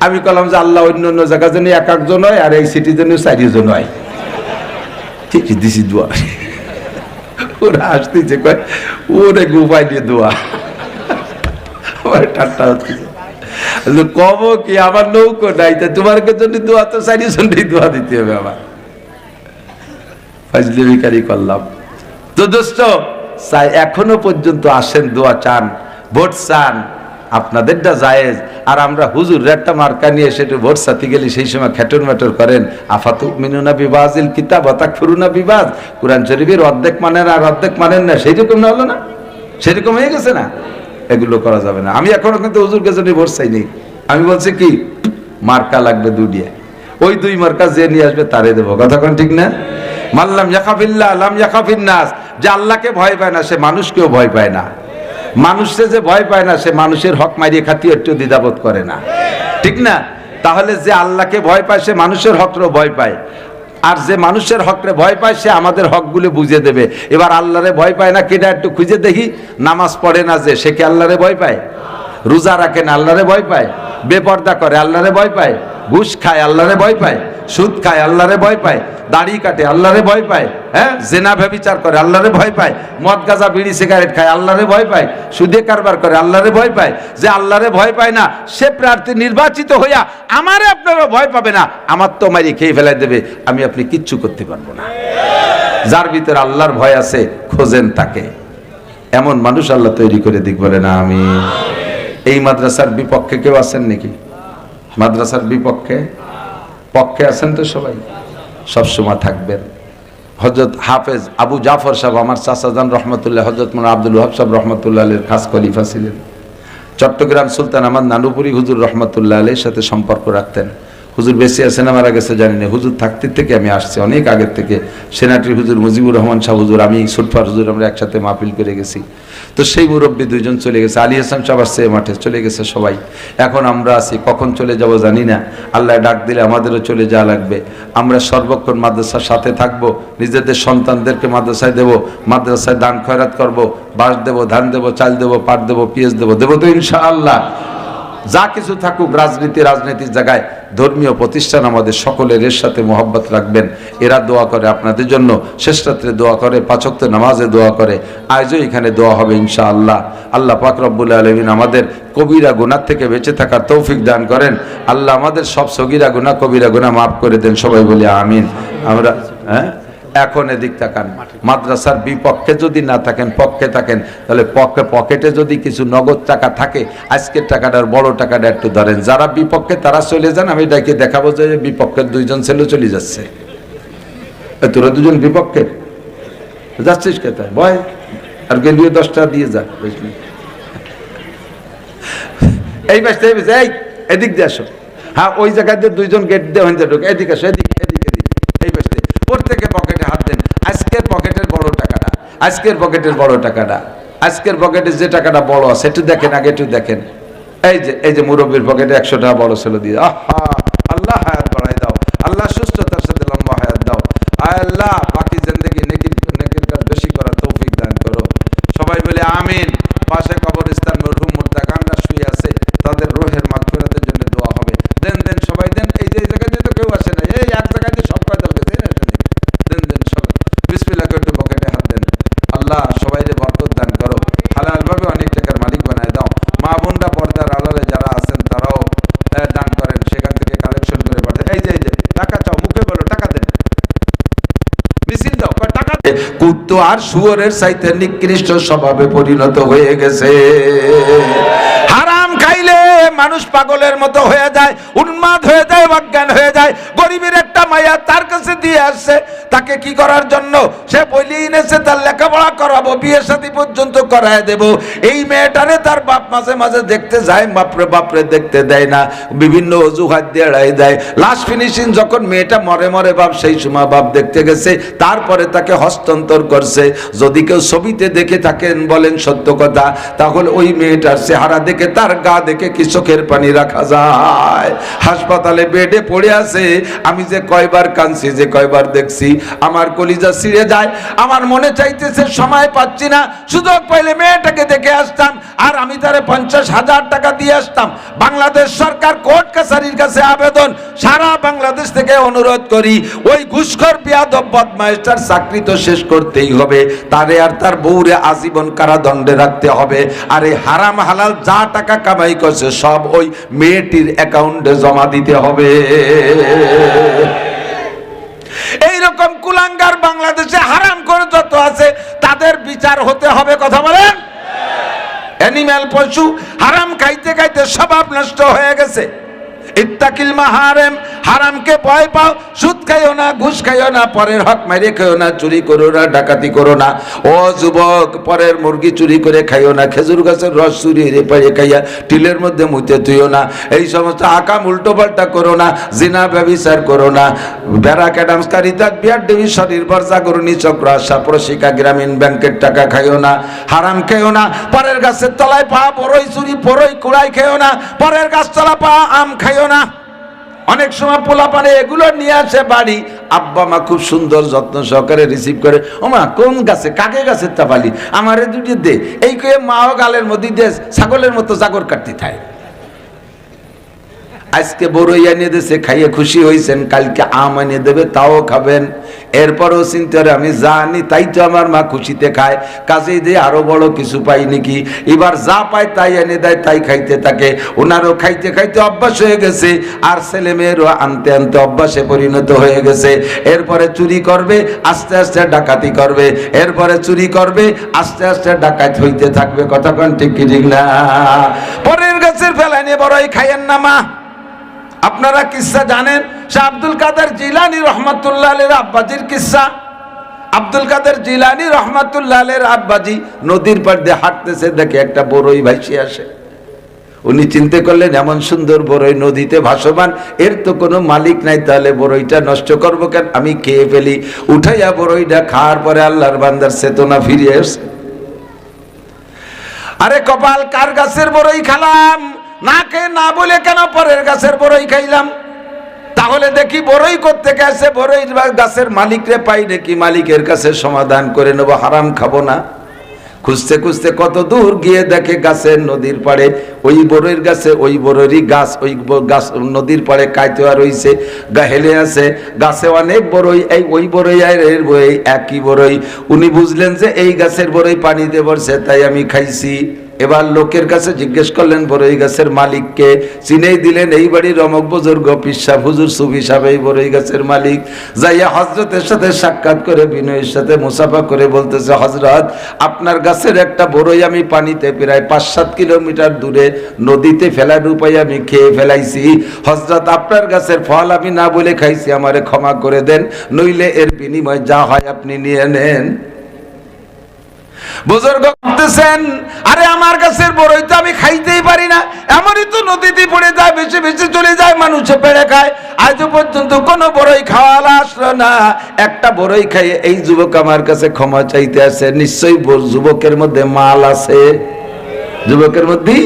আমি বললাম যে আল্লাহ অন্য অন্য জায়গার জন্য 1 জন হয়, আর এই সিটির জন্য 4 জন হয়। ঠিকই দিছি দোয়া। ওরা আসতেছে, কয় ওরে গোপাই দিয়ে দোয়া। আমার ঠাট্টা হচ্ছে, কব কি আমার নৌকো নাই, তা তোমার জন্য দোয়া তো 4 জনই দোয়া দিতে হবে। আমার ফাজলি বিকারি করলাম তো দোস্ত, এখনো পর্যন্ত আসেন, দোয়া চান, ভোট চান, আপনাদেরটা জায়েজ। আর আমরা হুজুর একটা মার্কা নিয়ে সেটা ভোট চাতে গেলে সেই সময় খেটর মেটর করেন, আফাতুমিনুনা বিবাজিল কিতাব ওয়া তাকফুরুনা বিবাজ, কোরআন শরীফের অর্ধেক মানেন আর অর্ধেক মানেন না, সেইরকম না হলো না? সেরকম হয়ে গেছে না? এগুলো করা যাবে না। আমি এখনো কিন্তু হুজুরকে জন্য ভোট চাইনি। আমি বলছি কি, মার্কা লাগবে 2টা, ওই 2 মার্কা যে নিয়ে আসবে তারে দেবো। কথা কোন ঠিক না? মাল্লাম ইয়াখাফিল্লাহ লাম ইয়াখাফিন নাস, যে আল্লাহকে ভয় পায় না সে মানুষকেও ভয় পায় না। মানুষে যে ভয় পায় না সে মানুষের হক মারিয়ে খাতিয়ে একটু দ্বিধাবোধ করে না, ঠিক না? তাহলে যে আল্লাহকে ভয় পায় সে মানুষের হকরেও ভয় পায়, আর যে মানুষের হকরে ভয় পায় সে আমাদের হকগুলো বুঝে দেবে। এবার আল্লাহরে ভয় পায় না কেটা একটু খুঁজে দেখি। নামাজ পড়ে না যে, সে কি আল্লাহরে ভয় পায়? রোজা রাখে না, আল্লাহরে ভয় পায়? বেপর্দা করে, আল্লাহরে ভয় পায়? ঘুষ খায়, আল্লাহরে ভয় পায়? সুদ খায়, আল্লাহরে ভয় পায়? দাড়ি কাটে, আল্লাহরে ভয় পায়? হ্যাঁ, জেনা ব্যভিচার করে, আল্লাহরে ভয় পায়? মদ গাঁজা বিড়ি সিগারেট খায়, আল্লাহরে ভয় পায়? সুদে কারবার করে, আল্লাহরে ভয় পায়? যে আল্লাহরে ভয় পায় না সে প্রার্থী নির্বাচিত হইয়া আমারে আপনারা ভয় পাবে না, আমার তো মারি খেয়ে ফেলাই দেবে, আমি আপনি কিচ্ছু করতে পারবো না। যার ভিতরে আল্লাহর ভয় আছে খোঁজেন তাকে, এমন মানুষ আল্লাহ তৈরি করে দিক, বলে না আমি। এই মাদ্রাসার বিপক্ষে কেউ আছেন নাকি? মাদ্রাসার বিপক্ষে পক্ষে আছেন তো সবাই? সবসময় থাকবেন। হযরত হাফেজ আবু জাফর সাহেব আমার চাচাজান রহমতুল্লাহ, হযরত মাওলানা আব্দুল ওয়াহাব সাহেব রহমতুল্লাহ আলাইহির খাস খলিফা ছিলেন। চট্টগ্রাম সুলতান আহমদ নানুপুরি হুজুর রহমতুল্লাহ আলাইহির সাথে সম্পর্ক রাখতেন। হুজুর বেঁচে আছেন মারা গেছে জানি না, হুজুর থাকতে থেকে আমি আসছি অনেক আগের থেকে। সেনাটির হুজুর মুজিবুর রহমান সাহেব হুজুর, আমি সুটফার হুজুর, আমরা একসাথে মাহফিল করে গেছি। তো সেই মুরব্বী দুইজন চলে গেছে, আলী হাসান সাহেব আসছে মাঠে, চলে গেছে সবাই। এখন আমরা আছি, কখন চলে যাব জানি না। আল্লাহ ডাক দিলে আমাদেরও চলে যাওয়া লাগবে। আমরা সর্বক্ষণ মাদ্রাসার সাথে থাকবো, নিজেদের সন্তানদেরকে মাদ্রাসায় দেবো, মাদ্রাসায় দান খয়রাত করবো, বাঁশ দেবো, ধান দেবো, চাল দেবো, পাট দেবো, পেঁয়াজ দেবো, দেবো তো ইনশাআল্লাহ। যা কিছু থাকুক, রাজনীতির জায়গায় ধর্মীয় প্রতিষ্ঠান আমাদের সকলের এর সাথে মোহাব্বত রাখবেন। এরা দোয়া করে আপনাদের জন্য, শেষ রাত্রে দোয়া করে, 5 ওয়াক্ত নামাজে দোয়া করে। আজও এখানে দোয়া হবে ইনশাআল্লাহ। আল্লাহ পাক রব্বুল আলামিন আমাদের কবিরা গুনাহ থেকে বেঁচে থাকার তৌফিক দান করেন। আল্লাহ আমাদের সব সগীরা গুনাহ কবিরা গুনাহ মাফ করে দেন, সবাই বলি আমিন। আমরা এখন এদিক তাকান, মাদ্রাসার বিপক্ষে যদি না থাকেন, পক্ষে থাকেন, তাহলে পকেটে যদি কিছু নগদ টাকা থাকে, আজকের টাকাটার বড় টাকাটা একটু ধরেন। যারা বিপক্ষে তারা চলে যান, আমি এটাকে দেখাবো যে বিপক্ষের 2জন ছেলে চলে যাচ্ছে। তোরা 2জন বিপক্ষে যাচ্ছিস কোথায়? বয় আর গেলিয়ে 10 টাকা দিয়ে যা। এই বাসটা এই এদিক দিয়ে আসো। হ্যাঁ, ওই জায়গায় 2জন গেট দিয়ে ঢোকে, এদিকে আসো, এদিক এদিক এদিক। এই বাসটা প্রত্যেকে পকেটে হাত দেন। আজকের পকেটের বড় টাকাটা, আজকের পকেটের বড় টাকাটা, আজকের পকেটে যে টাকাটা বড় আছে একটু দেখেন, আগে একটু দেখেন। এই যে মুরব্বীর পকেটে 100 টাকা বড় ছিল দিয়ে, আহা আল্লাহ হায়াত বাড়াই দাও, আল্লাহ সুস্থতার সাথে লম্বা হায়াত দাও, আল্লাহ বাকি জিন্দেগি নেকির কাজ বেশি করার তৌফিক দান করো। সবাই বলে আমিন। পাশে কবরস্থান মরহুম মুর্তাকানরা শুয়ে আছে, তাদের রূহের মাগফিরাতের জন্য দোয়া হবে। দেন দেন সবাই দেন। এই যে জায়গায় তো কেউ আসে না, এই এক জায়গায় সব কয়টা দেন দেন সবাই। বিসমিল্লাহ করে একটু পকেটে হাত দেন। আল্লাহ সবাইকে বরকত দান করো, হালাল ভাবে অনেক টাকার মালিক বানায় দাও। মা বোনরা পর্দার আড়ালে যারা আছেন তারাও দান করেন, সেখান থেকে কালেকশন করে পাঠান। এই যে টাকা চাও, মুখে বলো টাকা দেন, মিছিল দাও, টাকা দেন। কুত্তো আর শুয়োরের চাইতে নিকৃষ্ট স্বভাবে পরিণত হয়ে গেছে। হারাম খাইলে মানুষ পাগলের মতো হয়ে যায়, উন্মাদ হয়ে যায়, অজ্ঞান হয়ে যায়। গরিবের একটা মায়া তার কাছে দিয়ে আসছে, তাকে কি করার জন্য? সে বলিয়ে এনেছে তার লেখাপড়া করাবো, বিয়ে শাদী পর্যন্ত করায় দেব। এই মেয়েটারে তার বাপ মাঝে মাঝে দেখতে যায়, বাপরে বাপরে দেখতে দেয় না, বিভিন্ন অজুহাত দিয়ে এড়াই দেয়। লাস্ট ফিনিশিং যখন মেয়েটা মরে মরে বাপ, সেই সময় বাপ দেখতে গেছে, তারপরে তাকে হস্তান্তর করছে। যদি কেউ ছবিতে দেখে থাকেন, বলেন সত্য কথা, তাহলে ওই মেয়েটার চেহারা দেখে, তার গা দেখে কি চোখের পানি রাখা যায়? হাসপাতালে বেডে পড়ে আছে, আমি যে কয়বার কাঁদছি, যে কয়বার দেখছি, আমার কলিজা ছিঁড়ে যায়। আমার মনে চাইতেছে সময় পাচ্ছি না, সুযোগ পাইলে মেয়েটাকে দেখে আসতাম, আর আমি তারে 50,000 টাকা দিয়ে আসতাম। বাংলাদেশ সরকার কোর্ট কাছারির কাছে আবেদন, সারা বাংলাদেশ থেকে অনুরোধ করি, ওই ঘুষখোর বিয়াদব বদমাইশটার চাকরি তো শেষ করতেই হবে, তারে আর তার বউরে আজীবন কারাদণ্ডে রাখতে হবে। আর এই হারাম হালাল যা টাকা কামাই করছে সব ওই মেয়েটির অ্যাকাউন্টে জমা দিতে হবে। এইরকম কুলাঙ্গার বাংলাদেশে হারাম করে যত আছে, তাদের বিচার হতে হবে। কথা বলেন? অ্যানিম্যাল পশু হারাম খাইতে খাইতে স্বভাব নষ্ট হয়ে গেছে। ইত্তাকিল মাহারিম, হারামকে ভয় পাও। সুদ খাইও না, ঘুষ খাইও না, পরের হক মেরে খাইও না, চুরি করো না, ডাকাতি করো না। ও যুবক, পরের মুরগি চুরি করে খাইও না, খেজুর গাছের রস চুরি পাইয়ে খাইয়া টিলের মধ্যে মুইতে তুইও না। এই সমস্ত আকাম উল্টো পাল্টা করো না, জিনা ব্যভিচার করো না, ব্যারাক অ্যাডামসকারিতা, বিয়ার ডিভিশন নির্ভর জাগরণী চক্র, আশা প্রশিকা, গ্রামীণ ব্যাংকের টাকা খাইও না, হারাম খাইও না। পরের গাছের তলায় পা বড়ই চুরি, বড়ই কুড়াই খাইও না, পরের গাছ তলা পা আম খাইও না। অনেক সময় পোলা পানে এগুলো নিয়ে আসে বাড়ি, আব্বা মা খুব সুন্দর যত্ন সহকারে রিসিভ করে। ও মা, কোন গাছে, কাকে গাছের তাপালি, আমারে দুটি দে। এই কয়ে মাও গালের মধ্যে দিয়ে ছাগলের মতো জাগর কাটতে থাকে। আজকে বড়ই এনে দেশে খাইয়ে খুশি হয়েছেন, কালকে আম এনে দেবে, তাও খাবেন। এরপরও চিন্তা করে আমি জানি তাই তো আমার মা খুশিতে খায়, কাজেই দিয়ে আরো বড় কিছু পাই নাকি। এবার যা পায় তাই এনে দেয়, তাই খাইতে থাকে। ওনারও খাইতে খাইতে অভ্যাস হয়ে গেছে, আর ছেলে মেয়েরও আনতে আনতে অভ্যাসে পরিণত হয়ে গেছে। এরপরে চুরি করবে, আস্তে আস্তে ডাকাতি করবে, এরপরে চুরি করবে, আস্তে আস্তে ডাকাত হইতে থাকবে। কথা কোন ঠিক কি ঠিক না? পরের গাছের ফেলা নিয়ে বড়ই খাইয়েন না মা। আপনারা কিসা জানেন? শাহ আব্দুল কাদের জিলানী রহমাতুল্লাহ আলাইহির আব্বাজির কিসসা। আব্দুল কাদের জিলানী রহমাতুল্লাহ আলাইহির আব্বাজি নদীর পাড় দিয়ে হাঁটতেছে, দেখে একটা বড়ই ভাসিয়ে আসে। উনি চিন্তা করলেন এমন সুন্দর বড়ই নদীতে ভাসমান, এর তো কোনো মালিক নাই, তাহলে বড়ইটা নষ্ট করবো কেন, আমি খেয়ে ফেলি। উঠাইয়া বড়ইটা খাওয়ার পরে আল্লাহর বান্দার চেতনা ফিরিয়ে আসে। আরে কপাল, কার গাছের বড়ই খালাম, না খেয়ে না বলে কেন পরের গাছের বড়ই খাইলাম। তাহলে দেখি বড়ই করতে গেছে, বড়ই গাছের মালিকরে পাই নাকি, মালিকের কাছে সমাধান করে নেবো, হারাম খাবো না। খুঁজতে খুঁজতে কত দূর গিয়ে দেখে গাছের নদীর পাড়ে ওই বড়ইর গাছে, ওই বড়ইরই গাছ, ওই গাছ নদীর পাড়ে কাইতোয়া রইছে, হেলে আছে, গাছে অনেক বড়ই, এই ওই বড়ই আর এর বড়ই একই বড়ই। উনি বুঝলেন যে এই গাছের বড়ই পানিতে পড়ছে, তাই আমি খাইছি। এবার লোকের কাছে জিজ্ঞেস করলেন বড়ই গাছের মালিককে, চিনেই দিলেন এই বাড়ির রমক বুজুর্গ পিসা হুজুর সুফি সাহেব এই বড়ই গাছের মালিক। যাইয়া হযরতের সাথে সাক্ষাৎ করে বিনয়ের সাথে মুসাফা করে বলতেছে, হযরত আপনার গাছের একটা বড়ই আমি পানিতে প্রায় 5-7 কিলোমিটার দূরে নদীতে ফেলার উপায় আমি খেয়ে ফেলাইছি। হযরত আপনার গাছের ফল আমি না বলে খাইছি, আমারে ক্ষমা করে দেন, নইলে এর বিনিময় যা হয় আপনি নিয়ে নেন। বুজুর্গ বলতেছেন, আরে আমার গাছের বড়ই তো আমি খাইতেই পারি না, এমনই তো নদীতে পড়ে যায়, বেশি বেশি চলে যায়, মানুষে পেড়ে খায়, আজ পর্যন্ত কোনো বড়ই খাওয়া আসলো না। একটা বড়ই খাইয়ে এই যুবক আমার কাছে ক্ষমা চাইতে আসে, নিশ্চয়ই যুবকের মধ্যে মাল আছে, যুবকের মধ্যে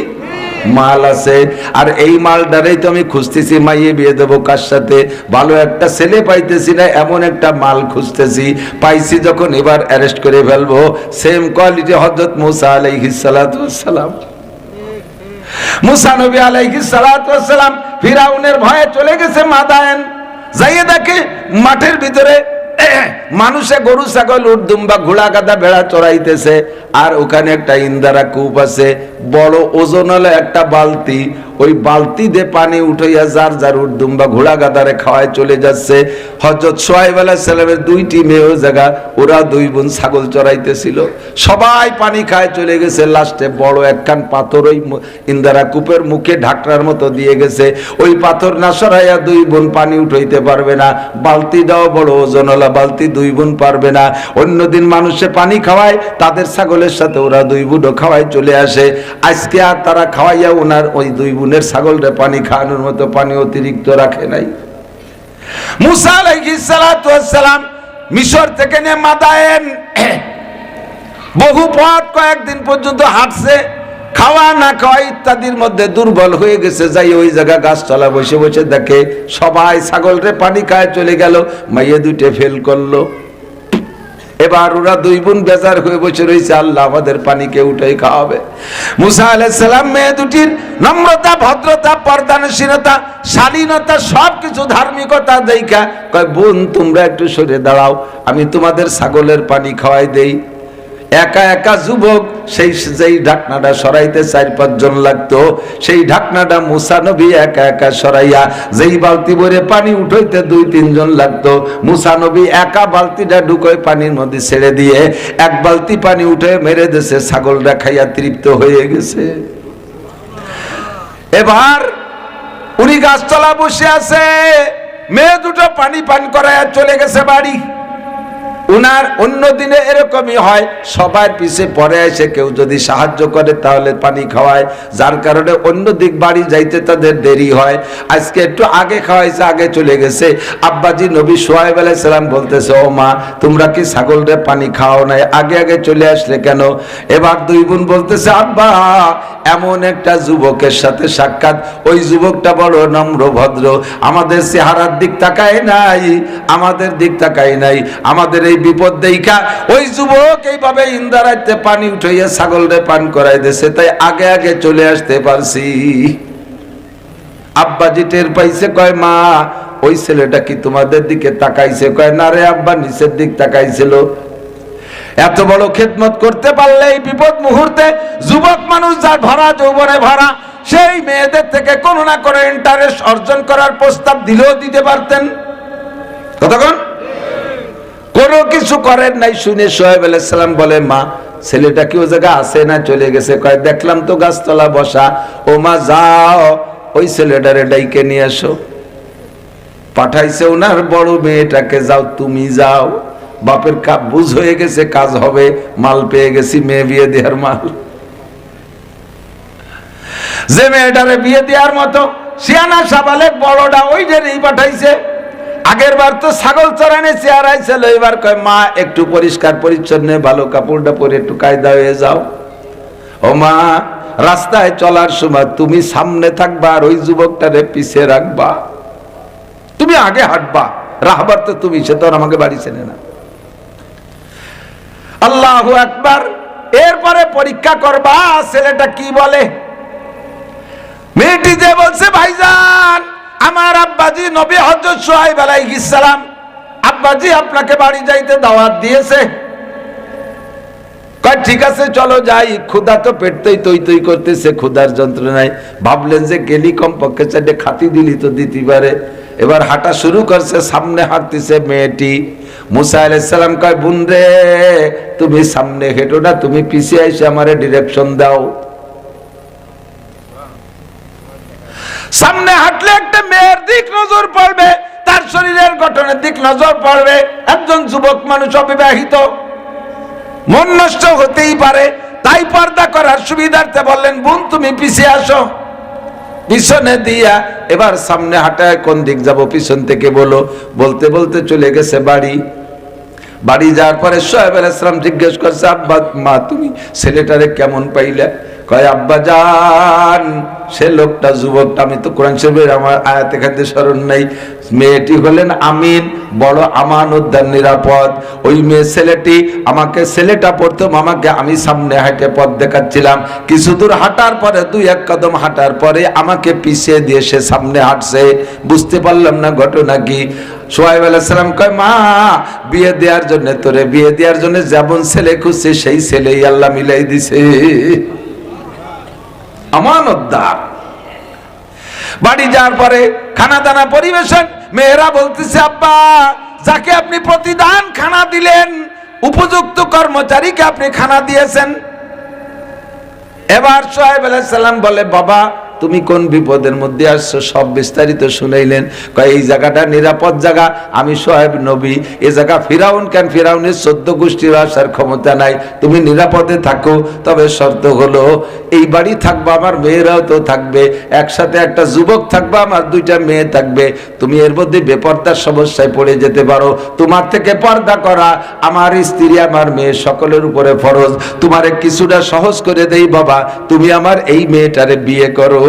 মাল আছে। আর এই মালটারেই তো আমি খুঁজতেছি, মাইয়ে বিয়ে দেবো কার সাথে, ভালো একটা ছেলে পাইতেছি না, এমন একটা মাল খুঁজতেছি, পাইছি যখন এবার অ্যারেস্ট করে ফেলবো। সেম কোয়ালিটি হযরত মুসা আলাইহিস সালাতু ওয়াস সালাম। মুসা নবী আলাইহিস সালাতু ওয়াস সালাম ফিরাউনের ভয়ে চলে গেছে মাদায়েন, যাইয়ে দেখে মাঠের ভিতরে মানুষে গরু ছাগল উট দুম্বা ঘোড়া গাধা ভেড়া চড়াইতেছে, আর ওখানে একটা ইন্দারা কূপ আছে, বড় ওজনওয়ালা একটা বালতি, ওই বালতি দিয়ে পানি উঠাইয়া যার যার উট দুম্বা ঘোড়া গাধারে খাওয়ায় চলে যাচ্ছে। হযরত শুআয়ব আলাইহিস সালামের 2টি মেয়েও জায়গা, ওরা 2 বোন ছাগল চড়াইতেছিল, সবাই পানি খায় চলে গেছে। লাস্টে বড় একখান পাথর ওই ইন্দারা কূপের মুখে ঢাকনার মতো দিয়ে গেছে, ওই পাথর না সরাইয়া 2 বোন পানি উঠাইতে পারবে না, বালতিটাও বড় ওজনওয়ালা বালতি, 2 বোন পারবে না। অন্যদিন মানুষে পানি খাওয়ায়, তাদের ছাগলের সাথে ওরা 2 বোনও খাওয়ায় চলে আসে। আজকে আর তারা খাওয়াইয়া ওনার ওই 2 বোনের ছাগলটা পানি খাওয়ানোর মতো পানি অতিরিক্ত রাখে নাই। মুসা আলাইহিস সালাতু ওয়াস সালাম মিশর থেকে নিয়ে মাদায়েন বহু পথ কয়েকদিন পর্যন্ত হাঁটছে, খাওয়া না খাওয়া ইত্যাদির মধ্যে দুর্বল হয়ে গেছে। যাই ওই জায়গা গাছতলা বসে বসে দেখে সবাই ছাগলরে পানি খায় চলে গেল, মাইয়ে 2টে ফেল করলো। এবার ওরা 2 বোন বেজার হয়ে বসে রয়েছে, আল্লাহ আমাদের পানিকে উঠাই খাওয়াবে। মুসা আলাইহিস সালাম মেয়ে 2টির নম্রতা, ভদ্রতা, পর্দানশীলতা, শালীনতা, সবকিছু ধার্মিকতা দেখা কয়, বোন তোমরা একটু সরে দাঁড়াও, আমি তোমাদের ছাগলের পানি খাওয়াই দেই। একা একা যুবক, সেই যেই ঢাকনাটা সরাইতে 4-5 জন লাগতো, সেই ঢাকনাটা মুসা নবী একা একা সরাইয়া, যেই বালতি ভরে পানি উঠাইতে 2-3 জন লাগতো, মুসা নবী একা বালতিটা ঢুকায় পানির মধ্যে ছেড়ে দিয়ে 1 বালতি পানি উঠে মেরে দিয়েছে, ছাগলটা খাইয়া তৃপ্ত হয়ে গেছে। এবার উনি গাছতলা বসে আছে, মেয়ে 2টো পানি পান করাইয়া চলে গেছে বাড়ি। উনার অন্য দিনে এরকমই হয়, সবার পিছে পরে এসে কেউ যদি সাহায্য করে তাহলে পানি খাওয়ায়, যার কারণে অন্য দিক বাড়ি যাইতে তাদের দেরি হয়। আজকে একটু আগে খাওয়াইছে, আগে চলে গেছে। আব্বাজি নবী শুআয়ব আলাইহিস সালাম বলতেছে, ও মা তোমরা কি ছাগলরে পানি খাও নাই, আগে আগে চলে আসলে কেন? এবার 2 বোন বলতেছে, আব্বা এমন একটা যুবকের সাথে সাক্ষাৎ, ওই যুবকটা বড় নম্র ভদ্র, আমাদের চেহারার দিক তাকায় নাই, আমাদের দিক তাকায় নাই, আমাদের এই বিপদ দেখা ওই যুবক এইভাবে ইন্দারাইতে পানি উঠাইয়া ছাগলরে পান করাই দিয়েছে, তাই আগে আগে চলে আসতে পারছি। আব্বাজি টের পাইছে, কয় মা ওই ছেলেটা কি তোমাদের দিকে তাকাইছে? কয় না রে আব্বা, নিচের দিক তাকাইছিল। এত বড় খেদমত করতে পারলে এই বিপদ মুহূর্তে যুবক মানুষ যার ভরা যৌবনে ভরা, সেই মেয়েদের থেকে কোনো না কোনো ইন্টারেস্ট অর্জন করার প্রস্তাব দিলেও দিতে পারতেন। কতক্ষণ কোনো কিছু করেন নাই। শুনে শুআয়ব আলাইহিস সালাম বলে, মা ছেলেটা কি ও জায়গা আছে না চলে গেছে? কয় দেখলাম তো গাছতলা বসা। ও মা যাও ওই ছেলেটারে ডাইকে নিয়ে আসো। পাঠাইছে ওনার বড় মেয়েটাকে, যাও তুমি যাও, বাপের বুঝ হয়ে গেছে কাজ হবে, মাল পেয়ে গেছি, মেয়ে বিয়ে দেওয়ার মাল। যে মেয়েটারে বিয়ে দেওয়ার মতো সিয়ানা সাবালে বড়টা ওই জেনেই পাঠাইছে। আগের বার তো ছাগল চড়ানে চেয়ার আইছিল, এবার কয় মা একটু পরিষ্কার পরিচ্ছন্ন ভালো কাপড়টা পরে একটু কায়দা হয়ে যাও। ও মা, রাস্তায় চলার সময় তুমি সামনে থাকবা আর ওই যুবকটারে পিছে রাখবা, তুমি আগে হাঁটবা, রাহবার তো তুমি, সে তো আমাকে বাড়ি চেনে না। আল্লাহু আকবার। এরপরে পরীক্ষা করবা ছেলেটা কি বলে। মেয়েটি যে বলছে ভাইজান আমার আব্বাজি নবী হযরত শুআয়ব আলাইহিস সালাম, আব্বাজি আপনাকে বাড়ি যাইতে দাওয়াত দিয়েছে। কয় ঠিক আছে চলো যাই, ক্ষুধা তো পেটতেই তৈ তৈ করতেছে, ক্ষুধার যন্ত্রণায় ভাবলেন যে গেলি কমপক্ষে চারটে খাতি দিলি তো দিতে পারে। এবার হাঁটা শুরু করছে, সামনে হাঁটতেছে মেয়েটি। মুসা আলাইহিস সালাম কয় বোন রে তুমি সামনে হেঁটো না, তুমি পিছিয়ে এসে আমারে ডিরেকশন দাও। সামনে হাঁটলে একটা মেয়ের দিক নজর পড়বে, তার শরীরের গঠনের দিক নজর পড়বে। একজন যুবক মানুষ অবিবাহিত, মন নষ্ট হতেই পারে, তাই পর্দা করার সুবিধার্থে বললেন বোন তুমি পিছিয়ে আসো। পিছনে দিয়া এবার সামনে হাঁটায় কোন দিক যাব পিছন থেকে বলো, বলতে বলতে চলে গেছে বাড়ি। বাড়ি যাওয়ার পরে শুআয়ব আলাইহিস সালাম জিজ্ঞেস করছে আব্বা মা তুমি ছেলেটারে কেমন পাইলা? কয় আব্বা জান সে লোকটা যুবকটা, আমি তো কোরআন শরীফের আমার আয়াত এখানে স্মরণ নাই, মেয়েটি হলেন আমিন, বড় আমানতদার, নিরাপদ। ওই মেয়ে ছেলেটি আমাকে, ছেলেটা প্রথম আমাকে, আমি সামনে হাঁটে পথ দেখাচ্ছিলাম, কিছু দূর হাঁটার পরে 2-1 কদম হাঁটার পরে আমাকে পিছিয়ে দিয়ে সে সামনে হাঁটছে, বুঝতে পারলাম না ঘটনা কি। শুআয়ব আলাইহিস সালাম কয় মা বিয়ে দেওয়ার জন্য, তোরে বিয়ে দেওয়ার জন্য যেমন ছেলে খুঁজছে সেই ছেলেই আল্লাহ মিলাই দিছে, আমানতদার। বাড়ি যাওয়ার পরে খানা দানা পরিবেশন, মেয়েরা বলতেছে আব্বা যাকে আপনি প্রতিদান খানা দিলেন, উপযুক্ত কর্মচারীকে আপনি খানা দিয়েছেন। এবার শুআয়ব আলাইহিস সালাম বলে বাবা তুমি কোন বিপদের মধ্যে আসছো, সব বিস্তারিত শুনাইলেন। কয় এই জায়গাটা নিরাপদ জায়গা, আমি শুআয়ব নবী, এই জায়গা ফিরাউন কেন, ফিরাউনের 14 গোষ্ঠীর আসার ক্ষমতা নাই, তুমি নিরাপদে থাকো, তবে শর্ত হলো এই বাড়ি থাকবা, আমার মেয়েরাও তো থাকবে, একসাথে একটা যুবক থাকবা, আমার 2টা মেয়ে থাকবে, তুমি এর মধ্যে বেপরদার সমস্যায় পড়ে যেতে পারো, তোমার থেকে পর্দা করা আমার স্ত্রী আমার মেয়ে সকলের উপরে ফরজ, তোমারে কিছুটা সহজ করে দেই বাবা, তুমি আমার এই মেয়েটারে বিয়ে করো।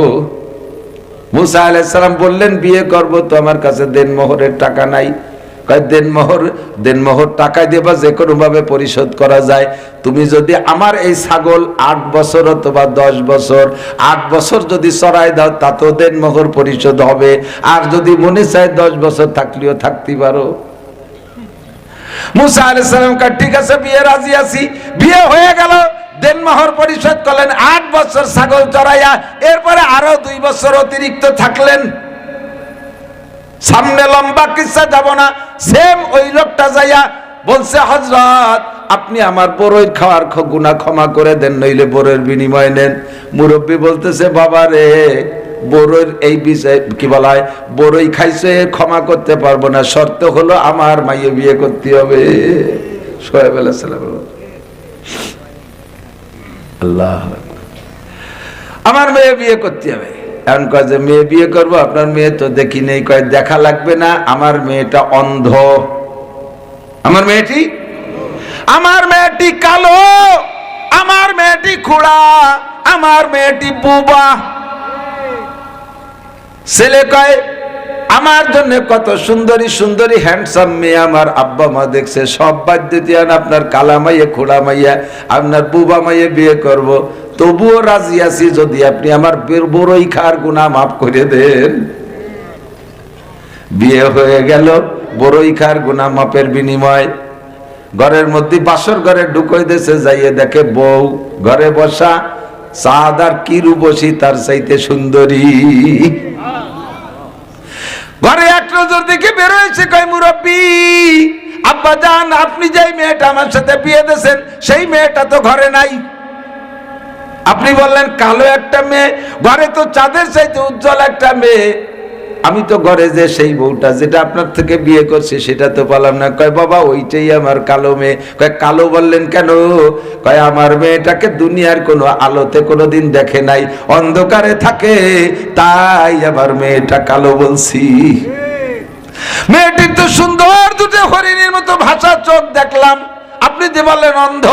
মুসা আলাইহিস সালাম বললেন বিয়ে করব তো আমার কাছে দেনমোহরের টাকা নাই। কয় দেনমোহর টাকায় দেবা যে কোনো ভাবে পরিশোধ করা যায়, তুমি যদি আমার এই ছাগল 8 বছর অথবা 10 বছর, 8 বছর যদি চড়াই দাও তাতেও দেনমোহর পরিশোধ হবে, আর যদি মনে চায় 10 বছর থাকলেও থাকতে পারো। মুসা আলাইহিস সালাম কয় ঠিক আছে বিয়ে রাজি আছি। বিয়ে হয়ে গেল, দেনমোহর পরিশোধ করলেন, 8 বছর ছাগল চড়াইয়া, এরপরে আরো 2 বছর অতিরিক্ত থাকলেন। সামনে লম্বা কিসসা যাব না, সেম ওই লোকটা যাইয়া বলছে হযরত আপনি আমার বড়ই খাওয়ার গুনাহ ক্ষমা করে দেন, নইলে বড়ের বিনিময় নেন। মুরব্বী বলতেছে বাবা রে বড়ের এই বিষয় কি বলা হয়, বড়ই খাইছে ক্ষমা করতে পারবো না, শর্ত হলো আমার মাইয়ে বিয়ে করতে হবে। শুআয়ব আলাইহিস সালাম আল্লাহ আমার মেয়ে বিয়ে করতে হবে। এখন কয় যে মেয়ে বিয়ে করবো, আপনার মেয়ে তো দেখি নেই। কয় দেখা লাগবে না, আমার মেয়েটা অন্ধ, আমার মেয়েটি কালো, আমার মেয়েটি খোড়া, আমার মেয়েটি বুবা। ছেলে কয় আমার জন্য কত সুন্দরী সুন্দরী হ্যান্ডসাম মেয়ে আমার আব্বা মা দেখছে, সব বাদ দিয়ে আপনার কালা মাইয়া, খোড়া মাইয়া, আপনার বুবা মাইয়া বিয়ে করব, তবুও রাজি আছি যদি আপনি আমার বড়ই খাওয়ার গুনাহ মাফ করে দেন। বিয়ে হয়ে গেল, বড়ই খাওয়ার গুনাহ মাপের বিনিময় ঘরের মধ্যে বাসর ঘরে ঢুকই দিয়েছে, যাইয়ে দেখে বউ ঘরে বসা, চাঁদ আর কি রূপসী তার চাইতে সুন্দরী। ঘরে এক নজর দেখে বের হয়েছে, কয় মুরব্বী আব্বা জান আপনি যেই মেয়েটা আমার সাথে বিয়ে দিয়েছেন সেই মেয়েটা তো ঘরে নাই। আপনি বললেন কালো একটা মেয়ে, ঘরে তো চাঁদের চাইতে উজ্জ্বল একটা মেয়ে, আমি তো ঘরে যে সেই বউটা যেটা আপনার থেকে বিয়ে করছে সেটা তো পেলাম না। কয় বাবা ওইটাই আমার কালো মেয়ে। কয় কালো বললেন কেন? কয় আমার মেয়েটাকে দুনিয়ার কোনো আলোতে কোনোদিন দেখে নাই, অন্ধকারে থাকে, তাই আমার মেয়েটা কালো বলছি। মেয়েটির তো সুন্দর দুটো হরিণের মতো ভাষা চোখ দেখলাম, আপনি যে বললেন অন্ধ।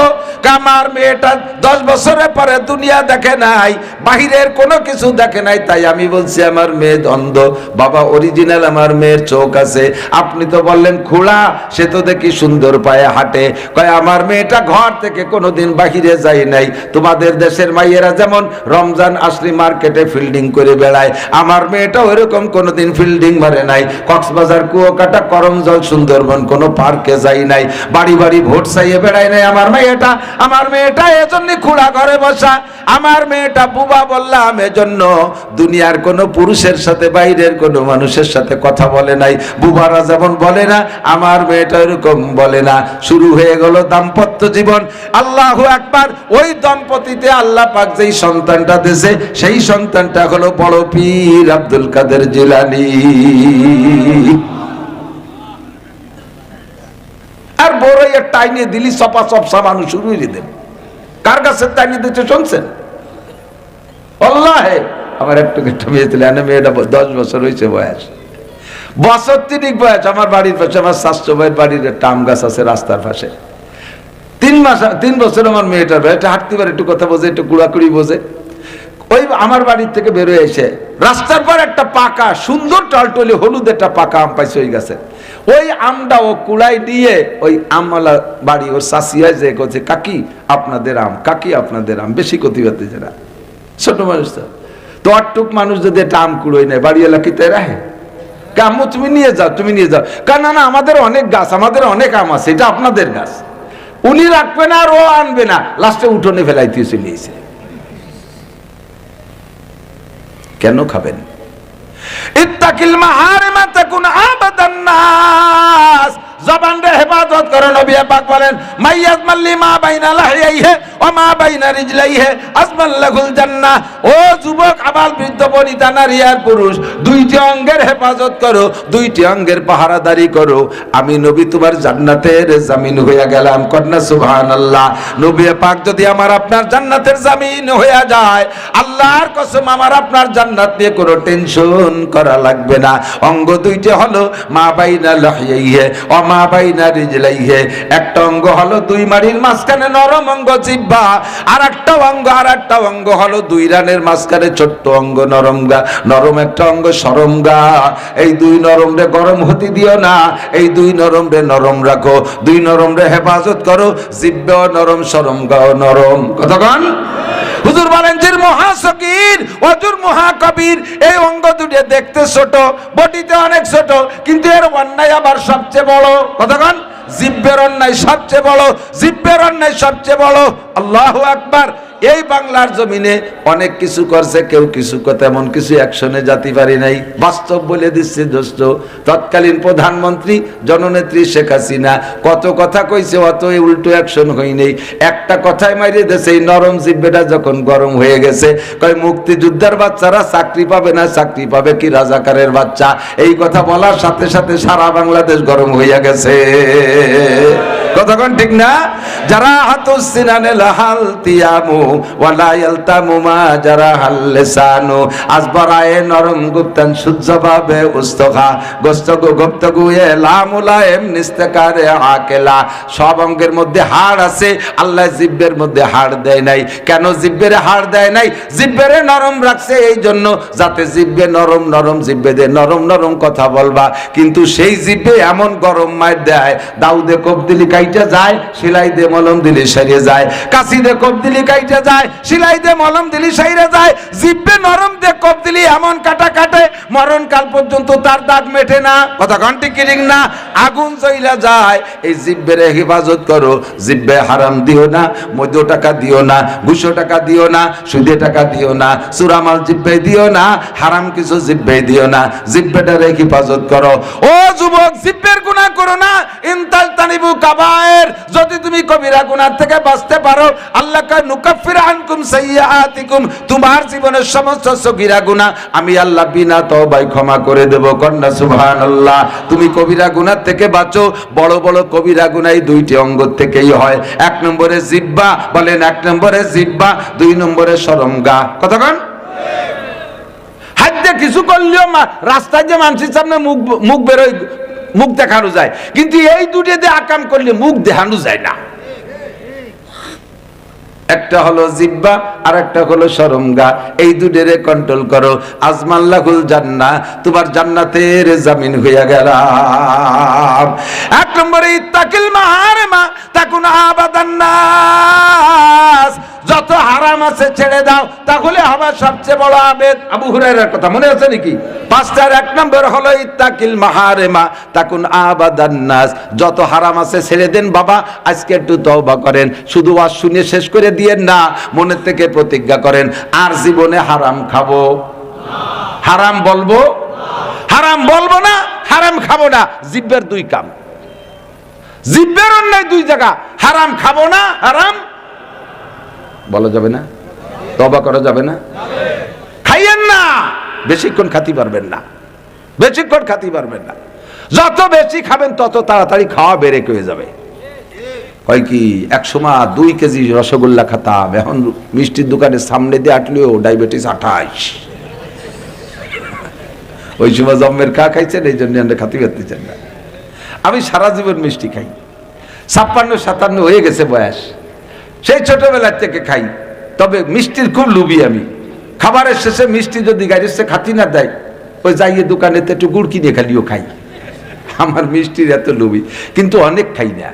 আমার মেয়েটা 10 বছরের পরে দুনিয়া দেখে নাই, বাহিরের কোনো কিছু দেখে নাই, তাই আমি বলছি আমার মেয়ে অন্ধ। বাবা অরিজিনাল আমার মেয়ের চোখ আছে। আপনি তো বললেন খোলা, সে তো দেখি সুন্দর পায়ে হাঁটে। কয় আমার মেয়েটা ঘর থেকে কোনোদিন বাহিরে যায় নাই। তোমাদের দেশের মাইয়েরা যেমন রমজান আসলে মার্কেটে ফিল্ডিং করে বেড়ায়, আমার মেয়েটা ওইরকম কোনোদিন ফিল্ডিং মারে নাই। কক্সবাজার, কুয়াকাটা, করমজল, সুন্দরবন কোনো পার্কে যাই নাই, বাড়ি বাড়ি ভোট চাইয়ে বেড়ায় নাই আমার মেয়েটা এজন্য খুঁড়া ঘরে বসা। আমার মেয়েটা বুবা বললাম এজন্য দুনিয়ার কোনো পুরুষের সাথে বাইরের কোনো মানুষের সাথে কথা বলে নাই। বুবারা যেমন বলে না, আমার মেয়েটা এরকম বলে না। শুরু হয়ে গেল দাম্পত্য জীবন। আল্লাহু আকবার। ওই দম্পতিতে আল্লাহ পাক যেই সন্তানটা দিয়েছে, সেই সন্তানটা হলো বড় পীর আব্দুল কাদের জিলানী। আর বড়ই টাইনে দিলি চপা চপ সাবানো শুরু হয়ে দেন। কার কাছে টাইনে দিতে শুনছেন? আল্লাহে আমার একটু মেয়ে ছিল, মেয়েটা 10 বছর হয়েছে বয়স, বছর 3 বয়স। আমার বাড়ির পাশে আমার শাস্ত্র ভাইয়ের বাড়ির একটা আম গাছ আছে রাস্তার পাশে। 3 বছর আমার মেয়েটার বয়স, হাঁটতে পারে, একটু কথা বোঝে, একটু কুড়াকুড়ি বোঝে। ওই আমার বাড়ির থেকে বেরোয় এসে রাস্তার পর একটা পাকা সুন্দর টলটলি হলুদ একটা পাকা আম পাইছে ওই গাছে। ওই আমটা ও কুড়াই দিয়ে ওই আমওয়ালা বাড়ি ওর শাসিয়ায় যে করছে, কাকি আপনাদের আম, কাকি আপনাদের আম, বেশি ক্ষতি হতে না, ছোট মানুষ তো অটুক মানুষ যদি একটা আম কুড়োই নেয়, বাড়িওয়ালা কি তাই রাখে? আম্মু তুমি নিয়ে যাও, তুমি নিয়ে যাও। কারণ না আমাদের অনেক গাছ, আমাদের অনেক আম আছে, এটা আপনাদের গাছ। উনি রাখবে না আর ও আনবে না, লাস্টে উঠোনে ফেলাইতে চলিয়েছে। কেন খাবেন? ইত্তাকিল মাহারিমা তাকুন আবাদান নাস। জবানরে হেফাজত করো। নবী পাক বলেন মাইয়াজমাল্লি মা বাইনা লাহিয়াইহি ওয়া মা বাইনা রিজলাইহি আজমান লাহুল জান্নাহ। ও যুবক, আবাল, বৃদ্ধ, বনিতা, নারী আর পুরুষ, 2টি অঙ্গের হেফাজত করো, 2টি অঙ্গের পাহারাদারি করো, আমি নবী তোমার জান্নাতের জামিন হইয়া গেলাম। কন্যা সুবহানাল্লাহ। নবী পাক যদি আমার আপনার জান্নাতের জামিন হইয়া যায়, আল্লাহর কসম আমার আপনার জান্নাত নিয়ে কোনো টেনশন করা লাগবে না। অঙ্গ 2টি হলো মা বাইনা লাহিয়াইহি ওয়া মা বাইনা রিজলাইহি। একটা অঙ্গ হলো 2 মাড়ির মাঝখানে নরম অঙ্গ জিহ্বা, আর একটা অঙ্গ হলো 2 রানের মাঝখানে ছোট্ট অঙ্গ নরমগা। নরম একটা অঙ্গ সরমগা। এই 2 নরমরে গরম হতে দিও না, এই 2 নরমরে নরম রাখো, 2 নরমরে হেফাজত করো। জিহ্বাও নরম, সরমগাও নরম। কতক্ষণ হুজুর বলেন জির মহাসকির ওয়াজুর মহাকবির। এই অঙ্গ 2টি দেখতে ছোট, বডিতে অনেক ছোট, কিন্তু এর অন্যায় আবার সবচেয়ে বড়। কতক্ষণ জিহ্বের অন্যায় সবচেয়ে বড়, জিহ্বের অন্যায় সবচেয়ে বড়। আল্লাহু আকবার। এই বাংলার জমিনে অনেক কিছু করছে, কেউ কিছু কথা এমন কিছু অ্যাকশনে যেতে পারি নাই। বাস্তব বলে দিচ্ছে দোস্ত, তৎকালীন প্রধানমন্ত্রী জননেত্রী শেখ হাসিনা কত কথা কইছে, অত উল্টো অ্যাকশন হই নেই। একটা কথাই মারিয়ে দিয়েছে, এই নরম জিহ্বেটা যখন গরম হয়ে গেছে, কয় মুক্তিযোদ্ধার বাচ্চারা চাকরি পাবে না, চাকরি পাবে কি রাজাকারের বাচ্চা। এই কথা বলার সাথে সাথে সারা বাংলাদেশ গরম হইয়া গেছে। কতক্ষণ ঠিক না? যারা হাতুস সিনানে লাহাল তিয়ামু ওয়ালা ইয়ালতামু মা যারা হাল লিসানু আসবারায়ে নরম গুপ্তান সুজ্জবাবে উস্তখা গোস্তগু গুপ্তগুয়ে লামুলায়েম নিস্তাকারে আকেলা। সব অঙ্গের মধ্যে হাড় আছে, আল্লাহ জিহ্বের মধ্যে হাড় দেয় নাই। কেন জিহ্বের হাড় দেয় নাই? জিহ্বের নরম রাখছে এই জন্য, যাতে জিহ্বে নরম নরম জিহ্বে দে নরম নরম কথা বলবা। কিন্তু সেই জিহ্বে এমন গরম মার দেয়, দাউদে কোপ দিলি কাইটা যায়, সেলাই দে মলম দিলি সারিয়ে যায়। কাশি দে কোপ দিলি কাইটা যায়, সেলাই দে মলম দিলি সাইরে যায়। জিহ্বে নরম দে কোপ দিলি এমন কাটা কাটে, মরণ কাল পর্যন্ত তার দাগ মেটে না। কথা ঘন্টি কিরিং না। আগুন জ্বলা যায়। এই জিহ্বের হেফাজত করো, জিহ্বে হারাম দিও না, মদ্য টাকা দিও না, ঘুষ টাকা দিও না, সুদে টাকা দিও না, চুরামাল জিহ্বে দিও না, হারাম কিছু জিহ্বে দিও না, জিহ্বেটারে হেফাজত করো। ও যুবক, জিহ্বের গুনাহ করো না। ইনতাল তানিবু কাবায়ের, যদি তুমি কবিরা গুনাহ থেকে বাঁচতে পারো, আল্লাহ কয় নুকাফির আনকুম সাইয়্যাতিকুম, তোমার জীবনের সমস্ত সগীরা গুনাহ আমি আল্লাহ বিনা তওবায় ক্ষমা করে দেব। কন্যা সুবহানাল্লাহ। তুমি কবিরা গুনাহ থেকে বাঁচো। বড় বড় কবিরা গুনাহ এই দুইটি অঙ্গ থেকেই হয়। এক নম্বরে জিহ্বা, বলেন এক নম্বরে জিহ্বা, দুই নম্বরে শরমগা। কতক্ষণ হাতে কিছু করলেও রাস্তায় যে মানুষের সামনে মুখ বেরোয়, মুখ দেখানো যায়, কিন্তু এই দুটিতে আকাম করলে মুখ দেখানো যায় না। একটা হলো জিহ্বা আর একটা হলো শরমগা। এই দুটোরে কন্ট্রোল করো। আজমাল্লাহুল জান্নাহ, তোমার জান্নাতের জামিন হইয়া গেলাম। এক নম্বরে ইত্তাকিল মাহারিমা তাকুন আবাদান নাস, যত হারাম আছে ছেড়ে দাও, তাহলে আমার সবচেয়ে বড় আবেদ। আবু হুরায়রার কথা মনে আছে নাকি? পাঁচটার এক নম্বর হলো ইত্তাকিল মাহারিমা তাকুন আবাদান নাস, যত হারাম আছে ছেড়ে দেন। বাবা আজকে একটু তওবা করেন, শুধু ওয়াজ শুনে শেষ করে দিয়েন না, মনের থেকে প্রতিজ্ঞা করেন আর জীবনে হারাম খাবো, হারাম বলবো, হারাম বলবো না, হারাম খাবো না। জিহ্বের দুই কাম, জিহ্বের অন্যায় দুই জায়গা। হারাম খাবো না, হারাম বলা যাবে না, তওবা করা যাবে না। খাইয়েন না, বেশিক্ষণ খাতি পারবেন না, বেশিক্ষণ খাতি পারবেন না। যত বেশি খাবেন তত তাড়াতাড়ি খাওয়া বেরেক হয়ে যাবে। হয় কি, এক সময় 2 কেজি রসগোল্লা খাতাম, এখন মিষ্টির দোকানের সামনে দিয়ে আটলেও ডায়াবেটিস 28। ওই সময় জম্মের খা খাইছেন, এই জন্য আমরা খাতি পারতেছেন না। আমি সারা জীবন মিষ্টি খাই, 56-57 হয়ে গেছে বয়স, সেই ছোটবেলার থেকে খাই। তবে মিষ্টির খুব লোভী আমি। খাবারের শেষে মিষ্টি যদি গাড়ির সে খাতি না দেয়, ওই যাইয়ে দোকানেতে একটু গুড় কিনে খালিও খাই। আমার মিষ্টির এত লোভী, কিন্তু অনেক খাই না,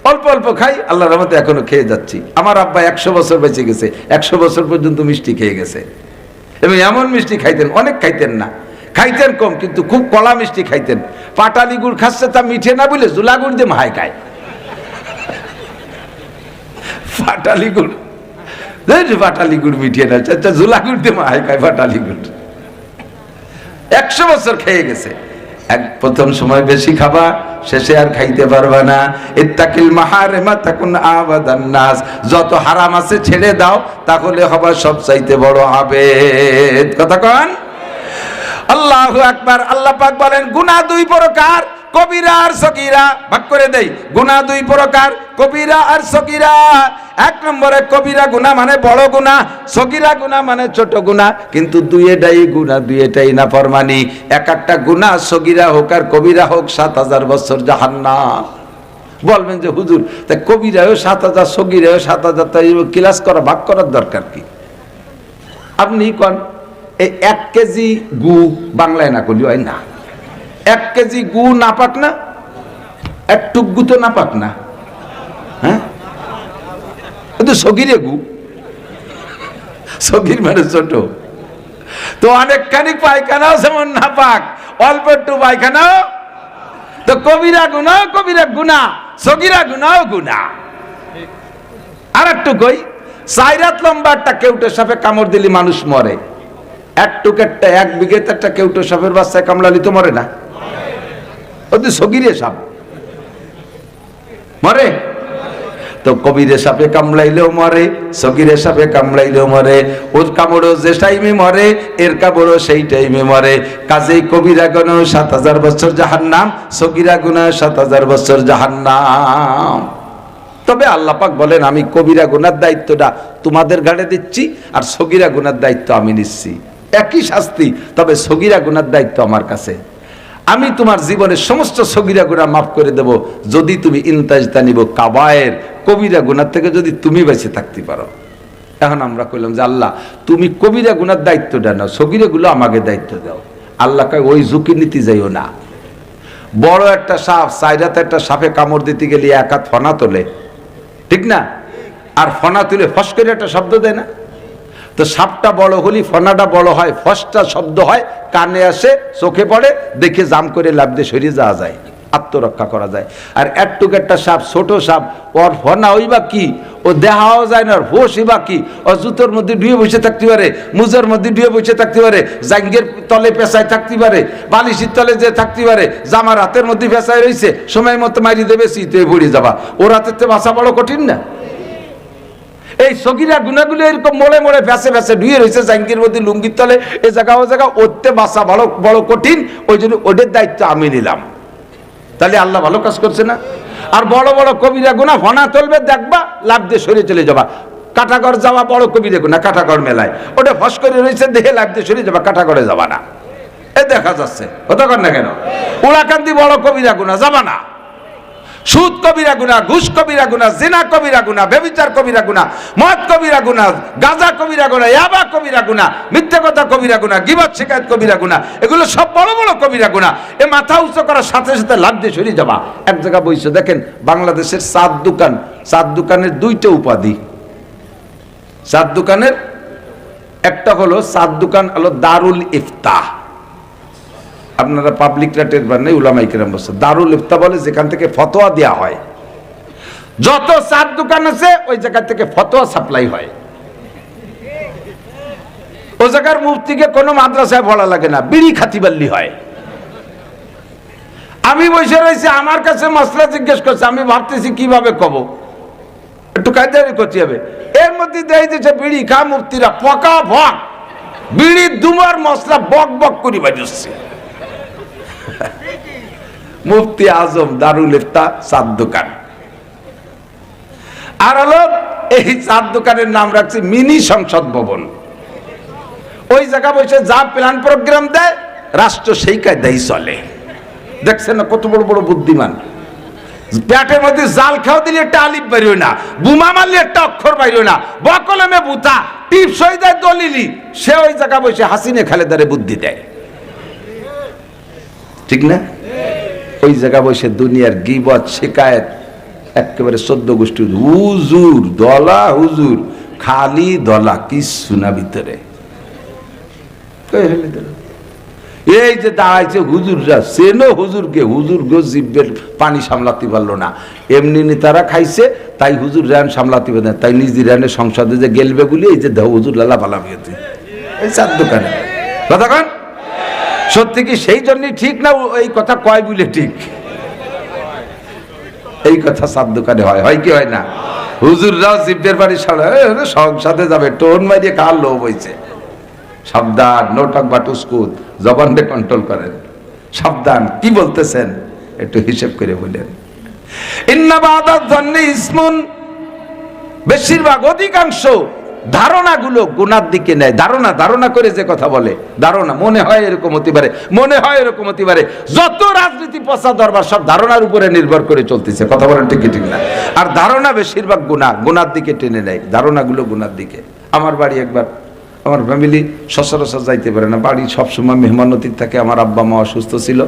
অল্প অল্প খাই। আল্লাহর রহমতে এখনো খেয়ে যাচ্ছি। আমার আব্বা 100 বছর বেঁচে গেছে, 100 বছর পর্যন্ত মিষ্টি খেয়ে গেছে। এবং এমন মিষ্টি খাইতেন, অনেক খাইতেন না, খাইতেন কম, কিন্তু খুব কড়া মিষ্টি খাইতেন। পাটালি গুড় খাচ্ছে, তা মিঠে না বলে জুলা গুড় দিয়ে মাহাই খায়। পাটালি গুড়, পাটালি গুড় মিঠিয়ে না, জুলা গুড় দিয়ে মাহাই খায় পাটালি গুড়। 100 বছর খেয়ে গেছে। প্রথম সময় বেশি খাবা, শেষে আর খাইতে পারবা না। ইত্তাকিল মাহারিমা তাকুন আবাদান নাস, যত হারাম আছে ছেড়ে দাও, তাহলে হবা সবচাইতে বড় আবেদ। কথা কন আল্লাহু আকবার। আল্লাহ পাক বলেন গুনাহ 2 প্রকার, কবিরা আর সগীরা। ভাগ করে দেই, গুনাহ 2 প্রকার, কবিরা আর সগীরা। এক নম্বরে কবিরা গুনাহ মানে বড় গুনাহ, সগীরা গুনাহ মানে ছোট গুনাহ। কিন্তু দুইটাই গুনাহ, দুইটাই নাফরমানি। এক একটা গুনাহ সগীরা হোক আর কবিরা হোক 7000 বছর জাহান্নাম। বলবেন যে হুজুর, তা কবিরাও 7000, সগীরাও 7000, তাই ক্লাস করা, ভাগ করার দরকার কি? আপনি কোন এই 1 কেজি গু বাংলায় না করলি হয় না? 1 কেজি গু নাপাক না? এক টুকু তো নাপাক না? হ্যাঁ, সগীরে গু, সগীর মানে ছোট। তো অনেকখানি পায়খানাও যেমন নাপাক, অল্প একটু পায়খানাও তো কবিরা গুনাহ, কবিরা গুনাহ, সগীরা গুনাহ গুনাহ। আর একটু কই, 4 হাত লম্বা একটা কেউটে সাপে কামড় দিলে মানুষ মরে। এক টুকেরটা 1 বিঘেতে একটা কেউটে সাপের বাচ্চায় কামড়ালি তো মরে না? ওদের সগীরে সাপ মরে। তো কবিরে সাপে কামড়াইলেও মরে, সগীরে সাপে কামড়াইলেও মরে। ওর কামড়ও যে টাইমে মরে, এর কামড়ও সেই টাইমে মরে। কাজেই কবিরা গুনাহ 7000 বছর জাহান্নাম, সগীরা গুনাহ 7000 বছর জাহান্নাম। তবে আল্লাহ পাক বলেন আমি কবিরা গুনার দায়িত্বটা তোমাদের ঘাড়ে দিচ্ছি, আর সগীরা গুনার দায়িত্ব আমি নিচ্ছি। একই শাস্তি, তবে সগীরা গুনার দায়িত্ব আমার কাছে। আমি তোমার জীবনের সমস্ত সগীরা গুনাহ মাফ করে দেব, যদি তুমি ইনতাজতানিবু কাবায়ের, কবিরা গুনাহ থেকে যদি তুমি বেঁচে থাকতে পারো। এখন আমরা কইলাম যে আল্লাহ তুমি কবিরা গুনার দায়িত্বটা নাও, সগীরা গুলো আমাকে দায়িত্ব দাও। আল্লাহ কয় ওই ঝুঁকি নিতে যাইও না। বড় একটা সাপ, 4 হাতে একটা সাপে কামড় দিতে গেলে 1 হাত ফনা তোলে, ঠিক না? আর ফনা তুলে ফস করে একটা শব্দ দেয় না? তো সাপটা বড় হলি ফনাটা বড় হয়, ফসটা শব্দ হয়, কানে আসে, চোখে পড়ে, দেখে জাম করে লাভ দিয়ে সরিয়ে যাওয়া যায়। আত্মরক্ষা করা যায়। আর একটুক একটা সাপ, ছোট সাপ, ওর ফনা ওই বা কি, ও দেখাও যায় না, ওর হোসই বা কি, ও জুতোর মধ্যে ডুয়ে বসে থাকতে পারে, মুজোর মধ্যে ডুয়ে বসে থাকতে পারে, জাঙ্গের তলে পেঁচায় থাকতে পারে, বালিশের তলে যে থাকতে পারে, জামার হাতের মধ্যে পেঁচায় রয়েছে, সময় মতো মারি দেবে, শীতে পড়ে যাবা। ওর হাতের তো বাঁচা বড় কঠিন না। এই সগিরা গুনাগুলো এরকম মোড়ে মোড়ে ফ্যাসে ফ্যাসে ডুয়ে রয়েছে জাঙ্গির মধ্যে, লুঙ্গির তলে, এ জায়গা ও জায়গা, ওতে বাঁচা বড় বড় কঠিন। ওই জন্য ওদের দায়িত্ব আমি নিলাম। তাহলে আল্লাহ ভালো কাজ করছে না? আর বড় বড় কবিরা গুনাহ ফনা তুলবে, দেখবা লাভ দিয়ে সরে চলে যাবা। কাটাগড় যাওয়া বড় কবিরা গুনাহ, কাটাগড় মেলায় ওটা ফস করে রয়েছে, দেখে লাভ দিয়ে সরে যাবা, কাটাগড়ে যাবা না। এ দেখা যাচ্ছে, হতে কর না কেন? উড়াকান্দি বড় কবিরা গুনাহ, যাবা না। সুদ কবিরা গুনাহ, ঘুষ কবিরা গুনাহ, জিনা কবিরা গুনাহ, ব্যভিচার কবিরা গুনাহ, মদ কবিরা গুনাহ, গাঁজা কবিরা গুনাহ, ইয়াবা কবিরা গুনাহ, মিথ্যা কথা কবিরা গুনাহ, গীবত শিকায়ত কবিরা গুনাহ, এগুলো সব বড় বড় কবিরা গুনাহ। এ মাথা উঁচু করার সাথে সাথে লাভ দিয়ে সরে যাবা। এক জায়গা বইছে দেখেন, বাংলাদেশের চার দোকান, চার দোকানের দুইটা উপাধি। চার দোকানের একটা হলো, চার দোকান হলো দারুল ইফতা। আপনারা পাবলিকরা টের পান নাই, উলামায়ে কেরাম বলছে দারুল ইফতা বলে যেখান থেকে ফতোয়া দেয়া হয়। যত চার দোকান আছে ওই জায়গা থেকে ফতোয়া সাপ্লাই হয়। ওই জায়গার মুফতিকে কোনো মাদ্রাসায় পড়া লাগে না, বিড়ি খাতিবাল্লি হয়। আমি বসে রয়েছি, আমার কাছে মাসলা জিজ্ঞেস করছে, আমি ভাবতেছি কিভাবে কব, একটু কায়দারি করতে হবে। এর মধ্যে দেয় যে বিড়ি খা মুফতিরা পকা ভক, বিড়ি দুমার মশলা বক বক করি বাজছে। মুফতি আজম দারুল ইফতা চার দোকান। আর হলো এই চার দোকানের নাম রাখছে মিনি সংসদ ভবন। ওই জায়গা বসে যা প্ল্যান প্রোগ্রাম দেয় রাষ্ট্র সেই কায়দাই চলে। দেখছেন না কত বড় বড় বুদ্ধিমান। পেটের মধ্যে জাল খাও দিলে একটা আলিফ বেরোয় না, বুমা মারলে একটা অক্ষর বেরোয় না, বকলমে বুতা টিপস হয়ে যায় দলিলি। সে ওই জায়গা বসে হাসিনে খালেদারে বুদ্ধি দেয়, ঠিক না? ওই জায়গা বসে দুনিয়ার গীবত শিকায়েত একেবারে 14 গোষ্ঠীর হুজুর দলা, হুজুর খালি দলা, কিছু না ভিতরে। এই যে দাঁড়াইছে হুজুররা, সেনো হুজুরকে, হুজুর গো জিব্বের পানি সামলাতে পারলো না, এমনি তারা খাইছে, তাই হুজুর রান সামলাতে পারে না, তাই নিজের রানে সংসদে যে গেলবে বলি এই যে দেহ হুজুর লালা পালাবি এই চার দোকানে। কথা কন সত্যি কি সেই জন্যই ঠিক না এই কথা কয় বলে ঠিক? এই কথা চার দোকানে হয়, হয় কি হয় না? হুজুররাও জিব্বের বাড়ি সংসদে যাবে, টোন মারিয়ে কার লোভ হয়েছে। সাবধান, নোটক বা টুসকুত, জবানকে কন্ট্রোল করেন। সাবধান, কি বলতেছেন একটু হিসেব করে বলেন। ইন্না বাদাত যন্নি ইসমুন, বেশিরভাগ অধিকাংশ ধারণাগুলো গুনার দিকে নেয়। ধারণা ধারণা করে যে কথা বলে, ধারণা মনে হয় এরকম হতে পারে, মনে হয় এরকম হতে পারে। যত রাজনীতি পচা দরবার সব ধারণার উপরে নির্ভর করে চলতেছে। কথা বলেন ঠিক ঠিক না? আর ধারণা বেশিরভাগ গুনার দিকে টেনে নেয়, ধারণাগুলো গুনার দিকে। আমার বাড়ি একবার, আমার ফ্যামিলি সচরাচর যাইতে পারে না, বাড়ি সবসময় মেহমানতি থাকে। আমার আব্বা মা অসুস্থ ছিল,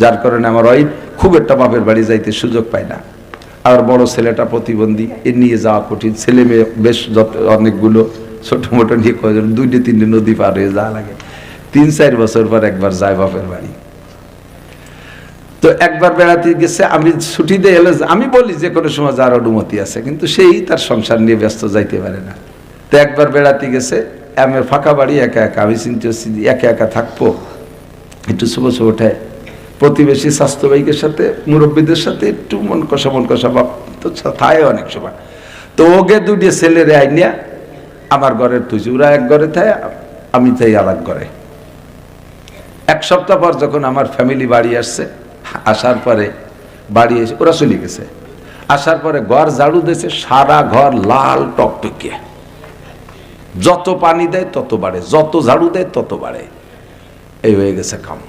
যার কারণে আমার ওয়াইফ খুব একটা বাপের বাড়ি যাইতে সুযোগ পায় না। আর বড় ছেলেটা প্রতিবন্ধী, এ নিয়ে যাওয়া কঠিন। ছেলে মেয়ে বেশ অনেকগুলো, ছোট মোটো নিয়ে কয়েকজন, 2-3 নদী পার হয়ে যাওয়া লাগে। 3-4 বছর পর একবার যায় বাপের বাড়ি। তো একবার বেড়াতে গেছে, আমি ছুটি দিয়ে এলে আমি বলি যে কোনো সময় যার অনুমতি আছে, কিন্তু সেই তার সংসার নিয়ে ব্যস্ত যাইতে পারে না। তো একবার বেড়াতে গেছে, আমার ফাঁকা বাড়ি, একা একা। আমি চিন্তা করছি একা একা থাকবো, একটু শুভ শুভ ওঠায় প্রতিবেশী স্বাস্থ্য বাইকের সাথে, মুরব্বীদের সাথে একটু মন কষা ভাব তো থাকে অনেক সময়। তো ওকে 2 ছেলেরে আইনিয়া আমার ঘরের তুইছি, ওরা এক ঘরে থাকে, আমি তাই আর এক ঘরে। 1 সপ্তাহ পর যখন আমার ফ্যামিলি বাড়ি আসছে, আসার পরে বাড়ি এসে ওরা চলে গেছে, আসার পরে ঘর ঝাড়ু দিয়েছে, সারা ঘর লাল টকটকে। যত পানি দেয় তত বাড়ে, যত ঝাড়ু দেয় তত বাড়ে। এই হয়ে গেছে কাম।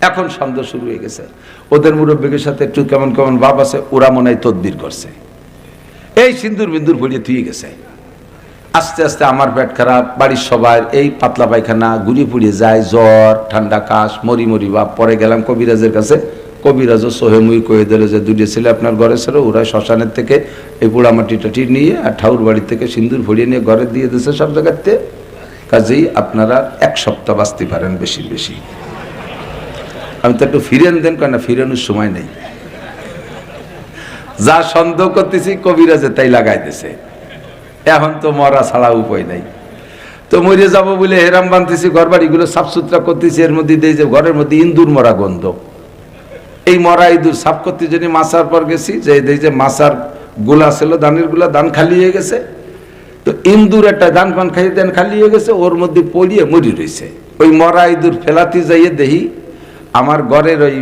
এখন সন্দেহ শুরু হয়ে গেছে, ওদের মুরব্বীর সাথে একটু কেমন কেমন ভাব আছে, ওরা মনে হয় তদবির করছে। এই সিন্দুর বিন্দুর ভরিয়ে থুয়ে গেছে। আস্তে আস্তে আমার পেট খারাপ, বাড়ির সবার এই পাতলা পায়খানা, ঘুরিয়ে পুড়িয়ে যায়, জ্বর, ঠান্ডা, কাশ, মরি ভাব। পরে গেলাম কবিরাজের কাছে, কবিরাজও সোহেমুই কয়ে দিল যে 2 ছেলে আপনার ঘরে ছিল, ওরা শ্মশানের থেকে এই পোড়ামাটি টাটি নিয়ে আর ঠাউর বাড়ি থেকে সিন্দুর ভরিয়ে নিয়ে ঘরে দিয়ে দিয়েছে সব জায়গাতে। কাজেই আপনারা 1 সপ্তাহ বাঁচতে পারেন বেশি বেশি। আমি তো একটু ফিরেন দেন, কেন ফিরানোর সময় নেই। যা সন্দেহ করতেছি কবিরাজে তাই লাগাইতেছে। এখন তো মরা ছাড়া উপায় নাই, তো মরে যাব বলে হেরাম বানতেছি, ঘর বাড়িগুলো সাফ সুতরা করতেছি, এর মধ্যে দিয়ে যে ঘরের মধ্যে ইন্দুর মরা গন্ধ। এই মরা ইঁদুর সাফ করতে যদি মাছার পর গেছি, যে মাছার গোলা ছিল ধানের গোলা, ধান খালি হয়ে গেছে, তো ইন্দুর একটা ধান পান খাইয়ে ধান খালি হয়ে গেছে, ওর মধ্যে পড়িয়ে মরি রয়েছে। ওই মরা ইঁদুর ফেলাতে যাইয়ে দেখি আমার ঘরের ওই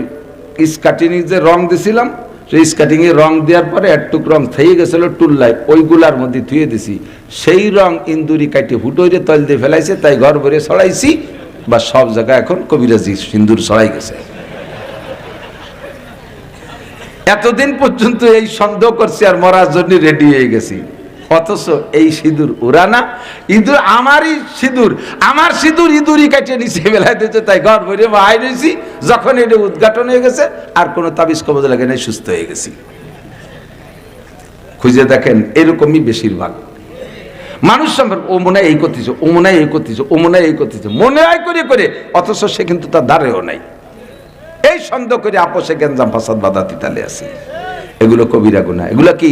স্কাটিং যে রং দিছিলাম, সেই স্কাটিং এ রং দেওয়ার পরে একটুক রং থেকে গেছিল টুল্লায়, ওইগুলার মধ্যে ধুয়ে দিছি, সেই রং ইন্দুরি কাটি হুটোরে তল দিয়ে ফেলাইছে, তাই ঘর ভরে ছড়াইছি, বা সব জায়গায় এখন কবিরাজি সিন্দুর ছড়াই গেছে। এতদিন পর্যন্ত এই সন্দেহ করছি আর মরার জন্য রেডি হয়ে গেছি, অথচ এই সিঁদুর ওরা না, ইঁদুর আমারই সিঁদুর, আমার সিঁদুর ইঁদুরই কাটিয়ে নিচে বেলায় দিচ্ছে, তাই ঘর ভরে বাহাই রয়েছি। যখন এটা উদ্ঘাটন হয়ে গেছে আর কোনো তাবিজ কবজ লাগে নাই, সুস্থ হয়ে গেছি। খুঁজে দেখেন এরকমই বেশিরভাগ মানুষ সম্পর্কে, ও মনে হয় এই করতেছে, ও মনে হয় এই করতেছে, ও মনে হয় এই করতেছে, মনে হয় করে করে, অথচ সে কিন্তু তার দ্বারেও নাই। এই সন্দেহ করে আপোষে গেঞ্জাম ফাসাদ বাধা তিতালে আছে। এগুলো কবিরা গুনাহ। এগুলো কি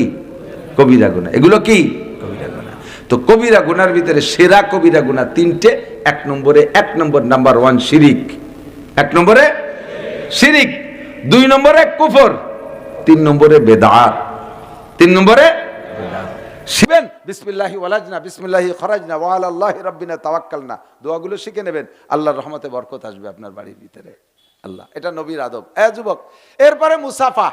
কবিরা গুনাহ? এগুলো কি কবিরা গুনাহ? তো কবিরা গুনার ভিতরে সেরা কবিরা গুনাহ তিনটে। এক নম্বর নাম্বার 1 শিরিক, 1 নম্বরে শিরিক, 2 নম্বরে কুফর, 3 নম্বরে বেদাত, 3 নম্বরে শিবেন বিসমিল্লাহি ওয়ালাজনা বিসমিল্লাহি খরাজনা ওয়া আলাল্লাহি রাব্বিনা তাওয়াক্কালনা, দোয়াগুলো শিখে নেবেন, আল্লাহর রহমতে বরকত আসবে আপনার বাড়ির ভিতরে। আল্লাহ, এটা নবীর আদব। যুবক, এরপরে মুসাফা,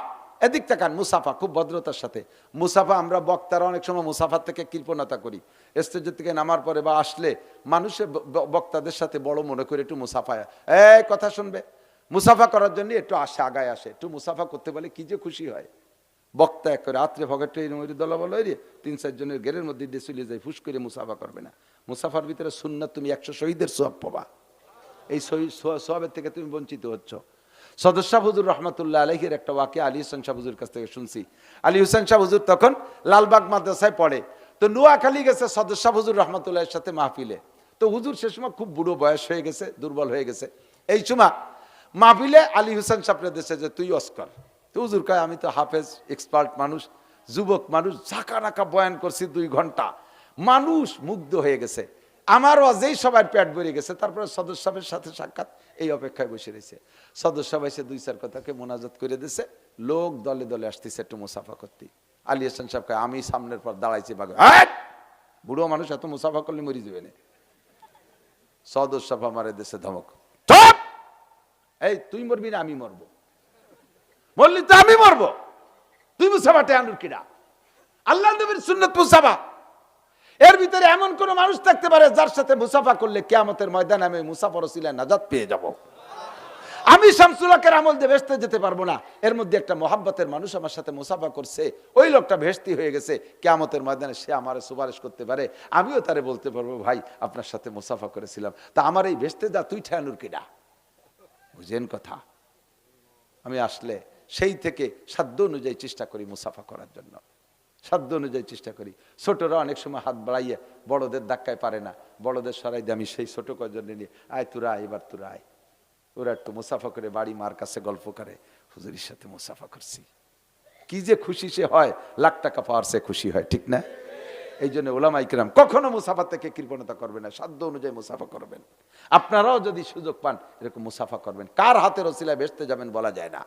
এদিক তাকান, মুসাফা খুব ভদ্রতার সাথে। মুসাফা আমরা বক্তারা অনেক সময় মুসাফার থেকে কৃপণতা করি, স্টেজের থেকে নামার পরে বা আসলে মানুষের বক্তাদের সাথে বড় মনে করে একটু মুসাফা, কথা শুনবে, মুসাফা করার জন্য একটু আগায় আসে, একটু মুসাফা করতে পারলে কি যে খুশি হয়। বক্তা এক করে রাত্রে ভগটে দলাবল হয়ে 3-4 জনের ঘেরের মধ্যে দিয়ে চলে যায়, ফুস করে মুসাফা করবে না। মুসাফার ভিতরে সুন্নাত, তুমি 100 শহীদের সোয়াব পাবা, এই সোয়াবের থেকে তুমি বঞ্চিত হচ্ছ। সদর শাহ হুজুর রহমতুল্লাহ আলাইহির একটা ওয়াকিয়া আলী হোসেন শাহ হুজুর কাছ থেকে শুনছি। আলী হোসেন শাহ হুজুর তখন লালবাগ মাদ্রাসায় পড়ে, তো নোয়াখালী গেছে সদর শাহ হুজুর রহমতুল্লাহের সাথে মাহফিলে। তো হুজুর সে সময় খুব বুড়ো বয়স হয়ে গেছে, দুর্বল হয়ে গেছে। এই সময় মাহফিলে আলী হোসেন সাহেবের দেশে যে তুই অস্কর, তো হুজুর কয় আমি তো হাফেজ এক্সপার্ট মানুষ, যুবক মানুষ, ঝাঁকা নাকা বয়ান করছি 2 ঘন্টা, মানুষ মুগ্ধ হয়ে গেছে, আমার ওয়াজেই সবার পেট ভরে গেছে। তারপরে সদর সাহেবের সাথে সাক্ষাৎ, এই অপেক্ষায় বসে রয়েছে। সদর সাহেব এসে 2-4 কথাকে মোনাজাত করে দিছে, লোক দলে দলে আসতেছে একটু মুসাফা করতে। আলী হাসান সাহেব কয় আমি সামনের পর দাঁড়াইছি, বাগে বুড়ো মানুষ এত মুসাফা করলে মরি যাবে না। সদর সাহেব আমার দেশে ধমক, এই তুই মরবি না আমি মরবো? বললি তো আমি মরবো, তুই মুসাফাটে আনুর কিনা? আল্লাহ নবীর সুন্নাত মুসাফা। এর ভিতরে এমন কোন মানুষ থাকতে পারে যার সাথে মুসাফা করলে কিয়ামতের ময়দানে আমি মুসাফার ওসিলায় নাজাত পেয়ে যাব। আমি শামসুল হকের আমল দিয়ে ভেস্তে যেতে পারবো না, এর মধ্যে একটা মহাব্বতের মানুষ আমার সাথে মুসাফা করছে, ওই লোকটা ভেস্তি হয়ে গেছে, কিয়ামতের ময়দানে সে আমার সুপারিশ করতে পারে, আমিও তারে বলতে পারবো ভাই আপনার সাথে মুসাফা করেছিলাম, তা আমার এই ভেস্তে যা তুই ঠেয়ানুর কিনা? বুঝেন কথা? আমি আসলে সেই থেকে সাধ্য অনুযায়ী চেষ্টা করি মুসাফা করার জন্য, সাধ্য অনুযায়ী চেষ্টা করি। ছোটরা অনেক সময় হাত বাড়াইয়ে বড়দের ধাক্কায় পারে না, বড়দের সরাই দিয়ে আমি সেই ছোট কজন নিয়ে আয় তোরা আয়, এবার তোরা আয়, ওরা একটু মুসাফা করে বাড়ি মার কাছে গল্প করে, হুজুরের সাথে মুসাফা করছি, কি যে খুশি সে হয়, লাখ টাকা পাওয়ার সে খুশি হয়, ঠিক না? এই জন্য ওলামায়ে কিরাম কখনো মুসাফা থেকে কৃপণতা করবে না, সাধ্য অনুযায়ী মুসাফা করবেন। আপনারাও যদি সুযোগ পান এরকম মুসাফা করবেন। কার হাতের ওসিলায় ভেস্তে যাবেন বলা যায় না।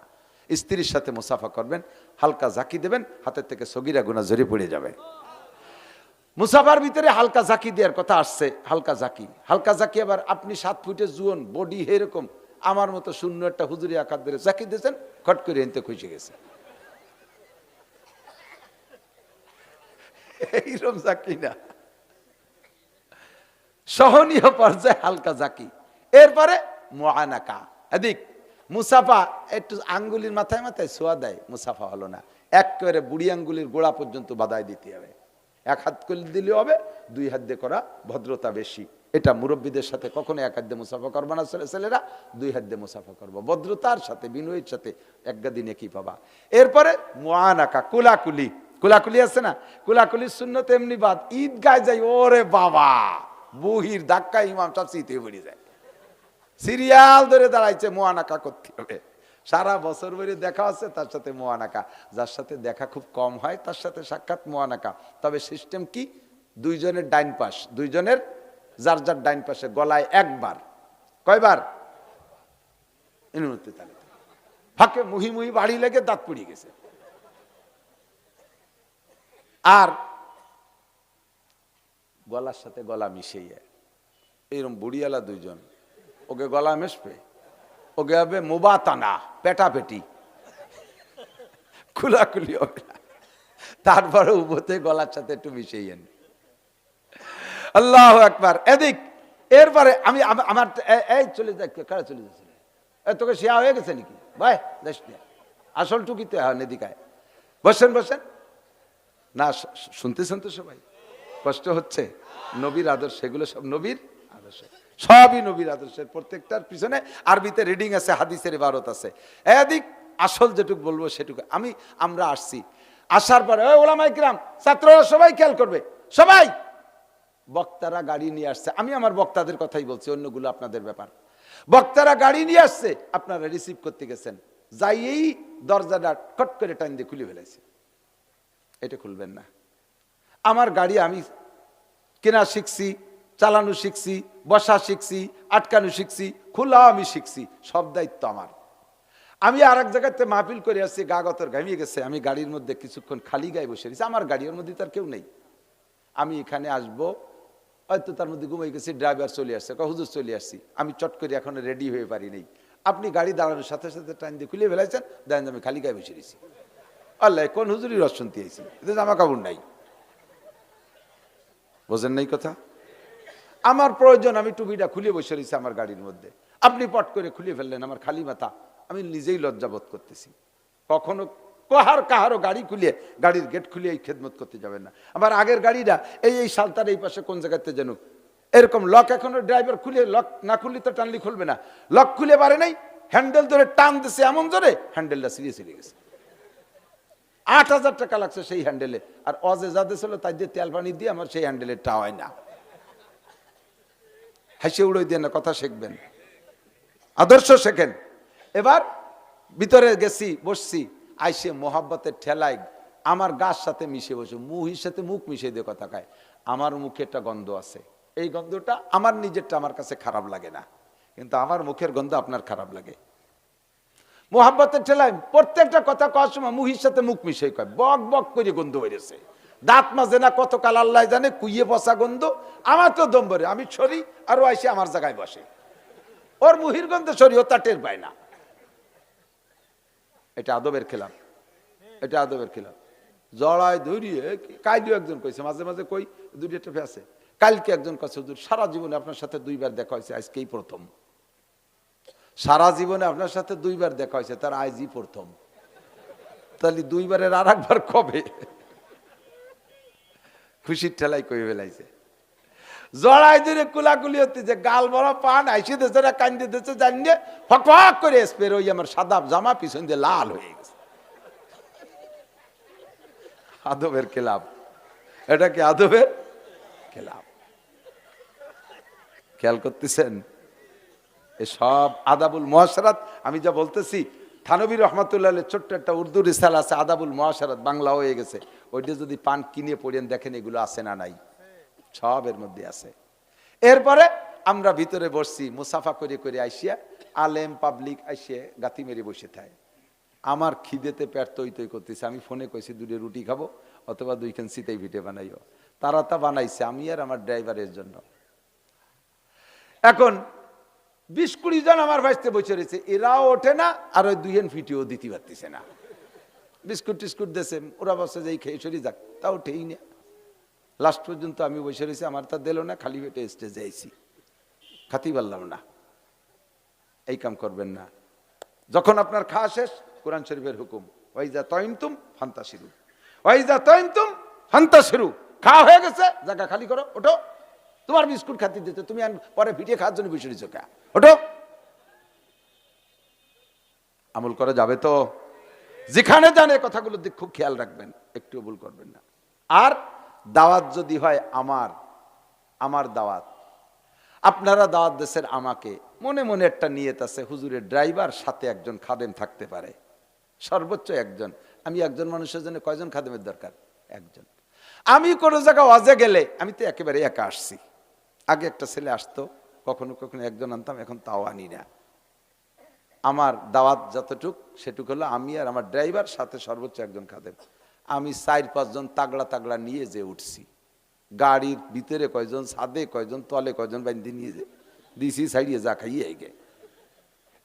স্ত্রীর সাথে মুসাফা করবেন, হালকা জাকি দেবেন, হাতের থেকে সগীরা গুনাহ ঝরে পড়ে যাবে। মুসাফার ভিতরে হালকা জাকি দেওয়ার কথা আসছে, হালকা জাকি, হালকা জাকি আবার আপনি 7 ফুটের জুয়ন বডি এরকম আমার মতো শূন্য একটা হুজুরি আকার ধরে জাকি দিয়েছেন, খট করে এনতে খুশি গেছে, এইরকম জাকি না, সহনীয় পর্যায়ে হালকা জাকি। এরপরে মুআনাকা, এদিক মুসাফা একটু আঙ্গুলির মাথায় মাথায় ছোঁয়া দেয়, মুসাফা হলো না, একেবারে বুড়ি আঙ্গুলির গোড়া পর্যন্ত বাধায় দিতে হবে। 1 হাত করে দিলে হবে, 2 হাত দিয়ে করা ভদ্রতা বেশি। এটা মুরব্বীদের সাথে কখনো 1 হাত দিয়ে মুসাফা করবে না ছেলেরা, 2 হাত দিয়ে মুসাফা করবো, ভদ্রতার সাথে বিনয়ের সাথে, এক দিনে কি পাবা। এরপরে মুআনাকা, কুলাকুলি, কুলাকুলি আছে না, কুলাকুলির সুন্নত এমনি বাদ, ঈদ গায়ে যাই, ওরে বাবা বহির ধাক্কা ইমাম সাহেব চিতে পড়ে যায়, সিরিয়াল ধরে দাঁড়াইছে, মুআনাকা করতে হবে। সারা বছর ধরে দেখা আছে তার সাথে মুআনাকা, যার সাথে দেখা খুব কম হয় তার সাথে সাক্ষাৎ মুআনাকা। তবে সিস্টেম কি, দুইজনের ডাইন পাশ, দুইজনের যার যার ডাইন পাশে গলায় একবার, কয়বার, ফাঁকে মুহি মুহি বাড়ি লেগে দাঁত পুড়ে গেছে। আর গলার সাথে গলা মিশিয়ে এরকম বুড়িয়ালা দুইজন, ওকে গলা মেশবে, ওকে হবে মুবাতানা, পেটাপেটি, খুলাখুলি হবে না, তারপরে উভতে গলার সাথে একটু মিশিয়ে আনি। আল্লাহু আকবার। এদিক এরপরে আমি আমার এই চলে যাক, কারা চলে যাচ্ছে, তোকে শেয়া হয়ে গেছে নাকি ভাই, দেশ আসল টুকিতে হয় নেদিকায়, বসেন বসেন না, শুনতেছেন তো সবাই, কষ্ট হচ্ছে। নবীর আদর্শ, এগুলো সব নবীর আদর্শ, সবই নবীর আদর্শের, প্রত্যেকটার পিছনে আরবিতে রিডিং আছে, হাদিসের ইবারত আছে। এদিক আসল যেটুকু বলবো সেটুকু। আমরা আসছি, আসার পরে ওলামায়ে কিরাম, ছাত্ররা সবাই খেয়াল করবে, সবাই বক্তারা গাড়ি নিয়ে আসছে, আমি আমার বক্তাদের কথাই বলছি, অন্যগুলো আপনাদের ব্যাপার। বক্তারা গাড়ি নিয়ে আসছে, আপনারা রিসিভ করতে গেছেন, যাইয়েই দরজাটা কট করে টাইম দিয়ে খুলে ফেলেছে। এটা খুলবেন না। আমার গাড়ি আমি কেনা শিখছি, চালানো শিখছি, বসা শিখছি, আটকানো শিখছি, খোলা আমি শিখছি, সব দায়িত্ব আমার। আমি আর এক জায়গাতে মাহফিল করে আসছি, গা গতর ঘামিয়ে গেছে, আমি গাড়ির মধ্যে কিছুক্ষণ খালি গায়ে বসে রয়েছি, আমার গাড়ির মধ্যে তার কেউ নেই। আমি এখানে আসবো, হয়তো তার মধ্যে ঘুমিয়ে গেছি, ড্রাইভার চলে আসছে, হুজুর চলে আসছি, আমি চট করে এখনো রেডি হয়ে পারি নেই। আপনি গাড়ি দাঁড়ানোর সাথে সাথে টাইম দিয়ে খুলে ফেলাইছেন, দেখেন আমি খালি গায়ে বসে রয়েছি। আল্লাহ, কোন হুজুরি রস শুনতে আইছি, এতে জামা কাপড় নাই, বোঝেন নাই কথা। আমার প্রয়োজন, আমি টুপিটা খুলে বসে রয়েছি আমার গাড়ির মধ্যে, আপনি পট করে খুলে ফেললেন, আমার খালি মাথা, আমি নিজেই লজ্জাবোধ করতেছি। কখনো কাহারও গাড়ি খুলে, গাড়ির গেট খুলে এই খেদমত করতে যাবেন না। আমার আগের গাড়িটা এই সালতার এই পাশে কোন জায়গাতে যেন এরকম লক, এখনো ড্রাইভার খুলে, লক না খুললে তো টানলি খুলবে না, লক খুলে পারে নাই, হ্যান্ডেল ধরে টান দিছে এমন জোরে, হ্যান্ডেলটা ছিঁড়ে ছিঁড়ে গেছে। 8,000 টাকা লাগছে সেই হ্যান্ডেলে, আর অজে যাদের ছিল তাই দিয়ে তেল পানি দিয়ে আমার সেই হ্যান্ডেলের টা হয় না। হাসি উড়োই দিয়ে না, কথা শিখবেন, আদর্শ শেখেন। এবার ভিতরে গেছি, বসছি, আইসে মোহাব্বতের ঠেলায় আমার গাছ সাথে মিশে বসে, মুহির সাথে মুখ মিশিয়ে দিয়ে কথা খায়। আমার মুখে একটা গন্ধ আছে, এই গন্ধটা আমার নিজেরটা আমার কাছে খারাপ লাগে না, কিন্তু আমার মুখের গন্ধ আপনার খারাপ লাগে। মোহাব্বতের ঠেলায় প্রত্যেকটা কথা কওয়ার সময় মুহির সাথে মুখ মিশিয়ে কয়, বক বক করে গন্ধ বেরিয়েছে, দাঁত মাজে না, কতকাল আল্লাহ জানে, কুইয়ে বসা গন্ধ। আমার তো দম ভরে, আমি ছড়ি আর ও আইসে আমার জায়গায় বসে, ওর মুহির গন্ধে ছড়ি, ও তা টের পায় না। এটা আদবের খেলাফ, এটা আদবের খেলাফ। জড়ায় ধরিয়ে কাইলিও একজন কইছে, মাঝে মাঝে কই দুইটা টেপে আছে। কালকে একজন কাছে, হুজুর সারা জীবনে আপনার সাথে 2বার দেখা হয়েছে, আজকেই প্রথম। সারা জীবনে আপনার সাথে 2বার দেখা হয়েছে, তার আজই প্রথম, তাহলে 2বারের আর একবার কবে? খুশির ঠেলাই কই ফেলাইছে। জড়াই ধরে কুলাকুলি হতে, যে গাল বড় পান আইসে দেশে কান্দে দেশে জানিয়ে ফক ফক করে স্পের, ওই আমার সাদা জামা পিছন দিয়ে লাল হয়ে গেছে। আদবের খেলাফ, এটা কি আদবের খেলাফ? খেয়াল করতেছেন? এসব আদাবুল মুআশারাত, আমি যা বলতেছি, থানবী রহমাতুল্লাহ ছোট্ট একটা উর্দু রিসালা আছে, আদাবুল মুআশারাত, বাংলা হয়ে গেছে, ওইটা যদি পান কিনে পড়েন দেখেন এগুলো আছে না নাই, সব এর মধ্যে আছে। এরপরে আমরা ভিতরে বসছি, মুসাফা করে করে আইসিয়া, আলেম পাবলিক আইসিয়া গাতি মেরে বসে থাকে। আমার খিদেতে পেট তৈ তৈ করতেছে, আমি ফোনে কইছি 2 রুটি খাবো অথবা 2 খান সিতাই ভিটে বানাইও, তারা তা বানাইছে, আমি আর আমার ড্রাইভারের জন্য। এখন 20-20 জন আমার বাড়িতে বসে রয়েছে, এরাও ওঠে না, আর ওই 2 হেন ফিটিও দিতে পারতেছে না। বিস্কুট টিস্কুট দেশে ওরা বসে যাই খেয়ে সরি যাক, তা উঠেই না। লাস্ট পর্যন্ত আমি বসে রয়েছি, আমার তা দিল না, খালি পেটে স্টেজে আইছি, খাতেই পারলাম না। এই কাম করবেন না। যখন আপনার খাওয়া শেষ, কোরআন শরীফের হুকুম, ওয়াইজা তাইমতুম ফান্তাশিরু, ওয়াইজা তাইমতুম ফান্তাশিরু, খাওয়া হয়ে গেছে, জায়গা খালি করো, ওঠো। তোমার বিস্কুট খাতে দিতে, তুমি পরে ভিডিও খাওয়ার জন্য বসে রয়েছো, কে ওঠো। আমল করা যাবে তো? যেখানে জানে কথাগুলো দিক খুব খেয়াল রাখবেন, একটু ভুল করবেন না। আর দাওয়াত যদি হয় আমার দাওয়াত, আপনারা দাওয়াত দেশের আমাকে, মনে মনে একটা নিয়ত আছে, হুজুরের ড্রাইভার সাথে একজন খাদেম থাকতে পারে, সর্বোচ্চ একজন। আমি একজন মানুষের জন্য কয়জন খাদেমের দরকার? একজন। আমি কোনো জায়গায় ওয়াজে গেলে আমি তো একেবারে একা আসছি। আগে একটা ছেলে আসতো, কখনো কখনো একজন আনতাম, এখন তাও আনি না। আমার দাওয়াত যতটুক সেটুক হলো আমি আর আমার ড্রাইভার সাথে সর্বোচ্চ একজন খাদেম। আমি 4-5 জন তাগড়া তাগড়া নিয়ে যে উঠছি, গাড়ির ভিতরে কয়জন, ছাদে কয়জন, তলে কয়জন বাইন্ধে নিয়ে যে দিছি, সাইডে যা খাইয়ে গে।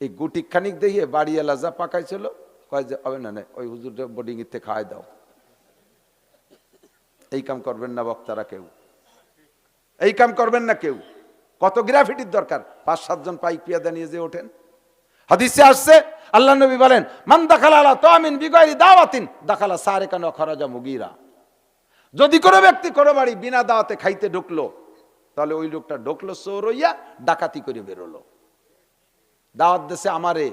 এই গুটি খানিক দিয়ে বাড়িওয়ালা যা পাকাইছিল, কয় যে হবে না, ওই হুজুরটা বোর্ডিং এর থেকে খাওয়াই দাও। এই কাম করবেন না বক্তারা কেউ, এই কাম করবেন না কেউ। কত গ্রাফিটির দরকার? 5-7 জন পাইক পিয়াদা নিয়ে যে ওঠেন। হাদিসে আসছে, আল্লাহ নবী বলেন, মান দাখালা আলা তামিন বিগাইরি দাওয়াতিন দাখালা সারিকান ওয়া খারাজা মুগীরা। যদি কোনো ব্যক্তি কোনো বাড়ি বিনা দাওয়াতে খাইতে ঢুকলো, তাহলে ওই লোকটা ঢুকলো চোর হইয়া, ডাকাতি করে বেরোলো। দাওয়াত দেশে আমারে,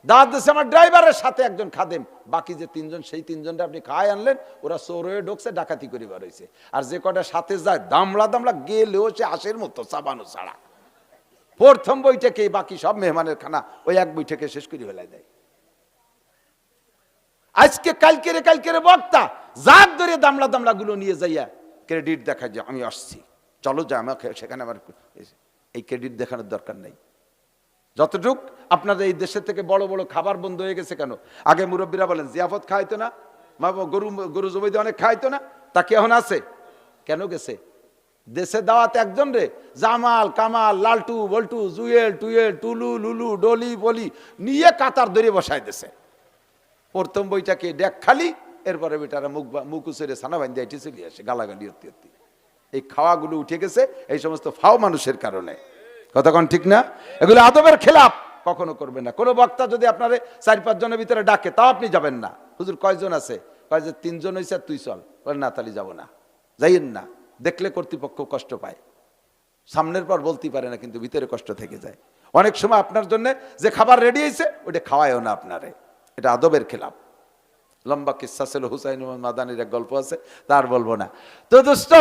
দাওয়াত দেশে আমার ড্রাইভারের সাথে একজন খাদেম, বাকি যে 3 জন, সেই 3 জনটা আপনি খায় আনলেন, ওরা চোর হয়ে ঢুকছে, ডাকাতি করে বেরোইছে। আর যে কটা সাথে যায়, দামলা দামলা গেলেও সে আশের মতো চাবানো ছাড়া। প্রথম বইটাকে, বাকি সব মেহমানের খানা ওই এক বইটাকে শেষ করে ফেলাই দেয়। আজকে কালকেরে বক্তা যাক ধরে দামলা দামলা গুলো নিয়ে যাইয়া ক্রেডিট দেখায় যে আমি আসছি, চলো যা আমাকে সেখানে। আমার এই ক্রেডিট দেখানোর দরকার নাই। যতটুক আপনাদের এই দেশের থেকে বড় বড় খাবার বন্ধ হয়ে গেছে কেন? আগে মুরব্বীরা বলেন জিয়াফত খাইতো না, গরু জবাইতে অনেক খাইতো না, তা কি এখন আছে? কেন গেছে? দেশে দাওয়াত একজন রে, জামাল কামাল লালটু বল্টু জুয়েল টুয়েল টুলু লুলু ডলি বলি নিয়ে কাতার ধরে বসায় দেশে। প্রথম বইটাকে ডেক খালি, এরপরে বেটারা মুখ উচেরে ছানা বান্ধে এটি চলে আসে গালাগালি হতে হতে। এই খাওয়াগুলো উঠে গেছে এই সমস্ত ফাও মানুষের কারণে। কতক্ষণ ঠিক না? এগুলো আদবের খেলাপ, কখনো করবেন না। কোনো বক্তা যদি আপনারে 4-5 জনের ভিতরে ডাকে, তাও আপনি যাবেন না। হুজুর কয়জন আছে? কয় যে 3 জন হয়েছে, তুই চল। বলে না, তাহলে যাবো না, যাইয়েন না। দেখলে কর্তৃপক্ষ কষ্ট পায়, সামনের পর বলতে পারে না, কিন্তু ভিতরে কষ্ট থেকে যায়। অনেক সময় আপনার জন্য যে খাবার রেডি হয়েছে ওটা খাওয়ায়ও না আপনারে, এটা আদবের খেলাপ। লম্বা কিসসা ছিল, হুসাইন মাদানির এক গল্প আছে, তার বলবো না। তো দোস্ত,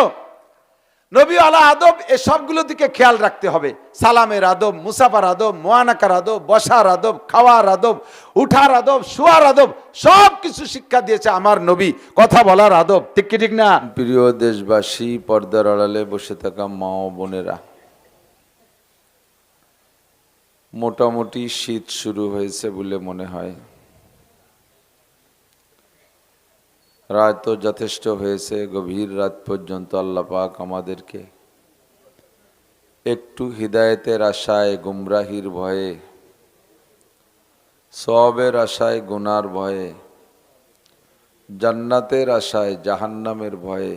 নবী আলা আদব, এ সবগুলো দিকে খেয়াল রাখতে হবে। সালামের আদব, মুসাফার আদব, মোয়ানাকার আদব, বসার আদব, খাওয়ার আদব, উঠার আদব, শোয়ার আদব, সব কিছু শিক্ষা দিয়েছে আমার নবী। কথা বলার আদব, ঠিক কি ঠিক না? প্রিয় দেশবাসী, পর্দার আড়ালে বসে থাকা মা ও বোনেরা, মোটামুটি শীত শুরু হয়েছে বলে মনে হয়। রাত তো যথেষ্ট হয়েছে, গভীর রাত পর্যন্ত আল্লাহ পাক আমাদেরকে একটু হিদায়েতের আশায়, গুমরাহির ভয়ে, সওয়াবের আশায়, গুনার ভয়ে, জান্নাতের আশায়, জাহান্নামের ভয়ে,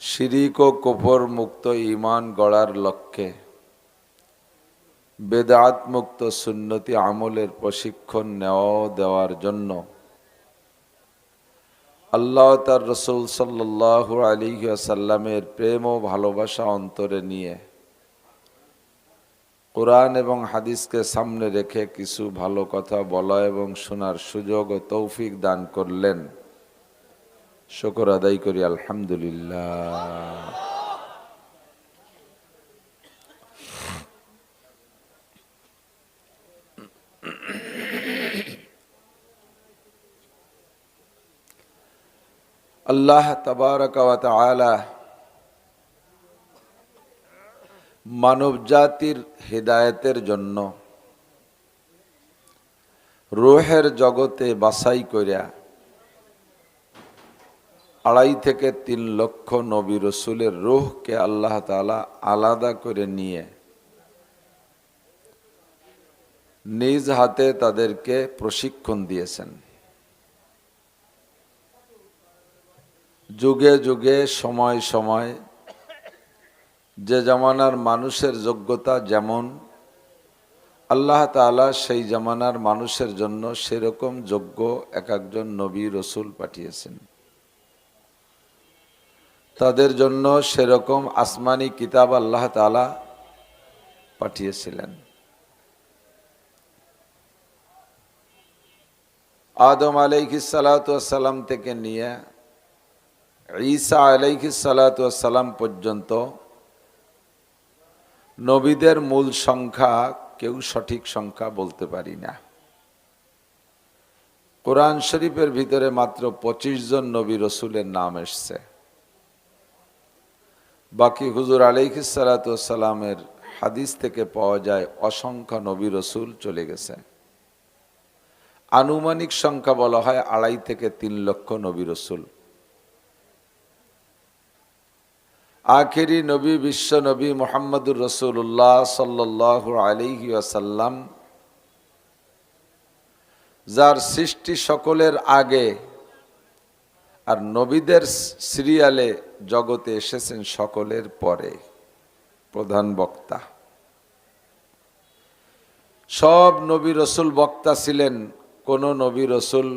শিরিক ও কুফর মুক্ত ঈমান গড়ার লক্ষ্যে বেদাত মুক্ত সুন্নতি আমলের প্রশিক্ষণ নেওয়া দেওয়ার জন্য আল্লাহ তার রসুল সাল্লাল্লাহু আলাইহি ওয়াসাল্লামের প্রেম ও ভালোবাসা অন্তরে নিয়ে কোরআন এবং হাদিসকে সামনে রেখে কিছু ভালো কথা বলা এবং শোনার সুযোগ ও তৌফিক দান করলেন। শুকর আদায় করি আলহামদুলিল্লাহ। আল্লাহ তাবারক ওয়া তাআলা মানব জাতির হিদায়াতের জন্য রূহের জগতে বাছাই করিয়া 2.5 থেকে 3 লক্ষ নবী রসুলের রূহকে আল্লাহ তাআলা আলাদা করে নিয়ে নিজ হাতে তাদেরকে প্রশিক্ষণ দিয়েছেন। যুগে যুগে সময় সময় যে জামানার মানুষের যোগ্যতা যেমন, আল্লাহ তাআলা সেই জামানার মানুষের জন্য সেরকম যোগ্য এক একজন নবী রসুল পাঠিয়েছেন। তাদের জন্য সেরকম আসমানি কিতাব আল্লাহ তাআলা পাঠিয়েছিলেন। আদম আলাইহিস সালাতু ওয়াস সালাম থেকে নিয়ে ঈসা আলাইহিস সালাতু ওয়াস সালাম পর্যন্ত নবীদের মূল সংখ্যা কেউ সঠিক সংখ্যা বলতে পারি না। কোরআন শরীফের ভিতরে মাত্র 25 জন নবী রসুলের নাম এসছে। বাকি হুজুর আলাইহিস সালাতু ওয়াস সালামের হাদিস থেকে পাওয়া যায় অসংখ্য নবী রসুল চলে গেছে। আনুমানিক সংখ্যা বলা হয় 2.5 থেকে 3 লক্ষ নবী রসুল। আখেরি নবী বিশ্ব নবী মুহাম্মদুর রাসূলুল্লাহ সাল্লাল্লাহু আলাইহি ওয়াসাল্লাম, যার সৃষ্টি সকলের আগে আর নবীদের সিরিয়ালে জগতে এসেছেন সকলের পরে, প্রধান বক্তা। সব নবী রসুল বক্তা ছিলেন। কোন নবী রসুল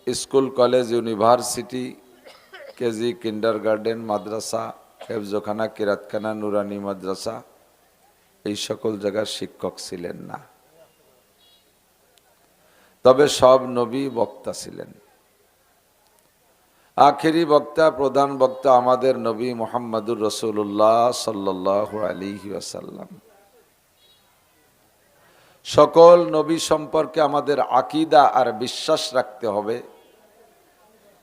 school college university KG kindergarten মাদ্রাসা হেফজখানা কিরাতখানা নুরানি মাদ্রাসা এই সকল জায়গার শিক্ষক ছিলেন না। তবে সব নবী বক্তা ছিলেন। আখেরি বক্তা প্রধান বক্তা আমাদের নবী মুহাম্মদুর রাসূলুল্লাহ সাল্লাল্লাহু আলাইহি ওয়াসাল্লাম। সকল নবী সম্পর্কে আমাদের আকীদা আর বিশ্বাস রাখতে হবে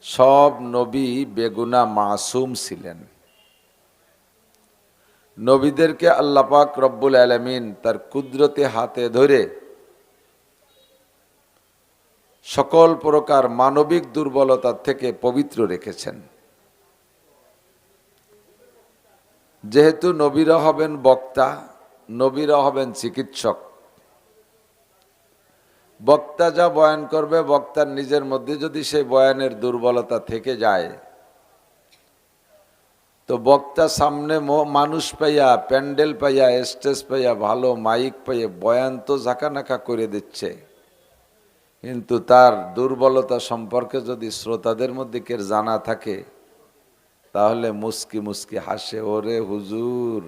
সব নবী বেগুনাহ মাসুম ছিলেন। নবীদেরকে আল্লাহ পাক রব্বুল আলামিন তার কুদরতে হাতে ধরে সকল প্রকার মানবিক দুর্বলতা থেকে পবিত্র রেখেছেন। যেহেতু নবীরা হবেন বক্তা, নবীরা হবেন চিকিৎসক। বক্তা যা বয়ান করবে, বক্তার নিজের মধ্যে যদি সেই বয়ানের দুর্বলতা থেকে যায়, তো বক্তা সামনে মানুষ পাইয়া, প্যান্ডেল পাইয়া, স্টেজ পাইয়া, ভালো মাইক পাইয়া বয়ান তো ঝাঁকানাকা করে দিচ্ছে, কিন্তু তার দুর্বলতা সম্পর্কে যদি শ্রোতাদের মধ্যে কেউ জানা থাকে, তাহলে মুস্কি মুস্কি হাসে, ওরে হুজুর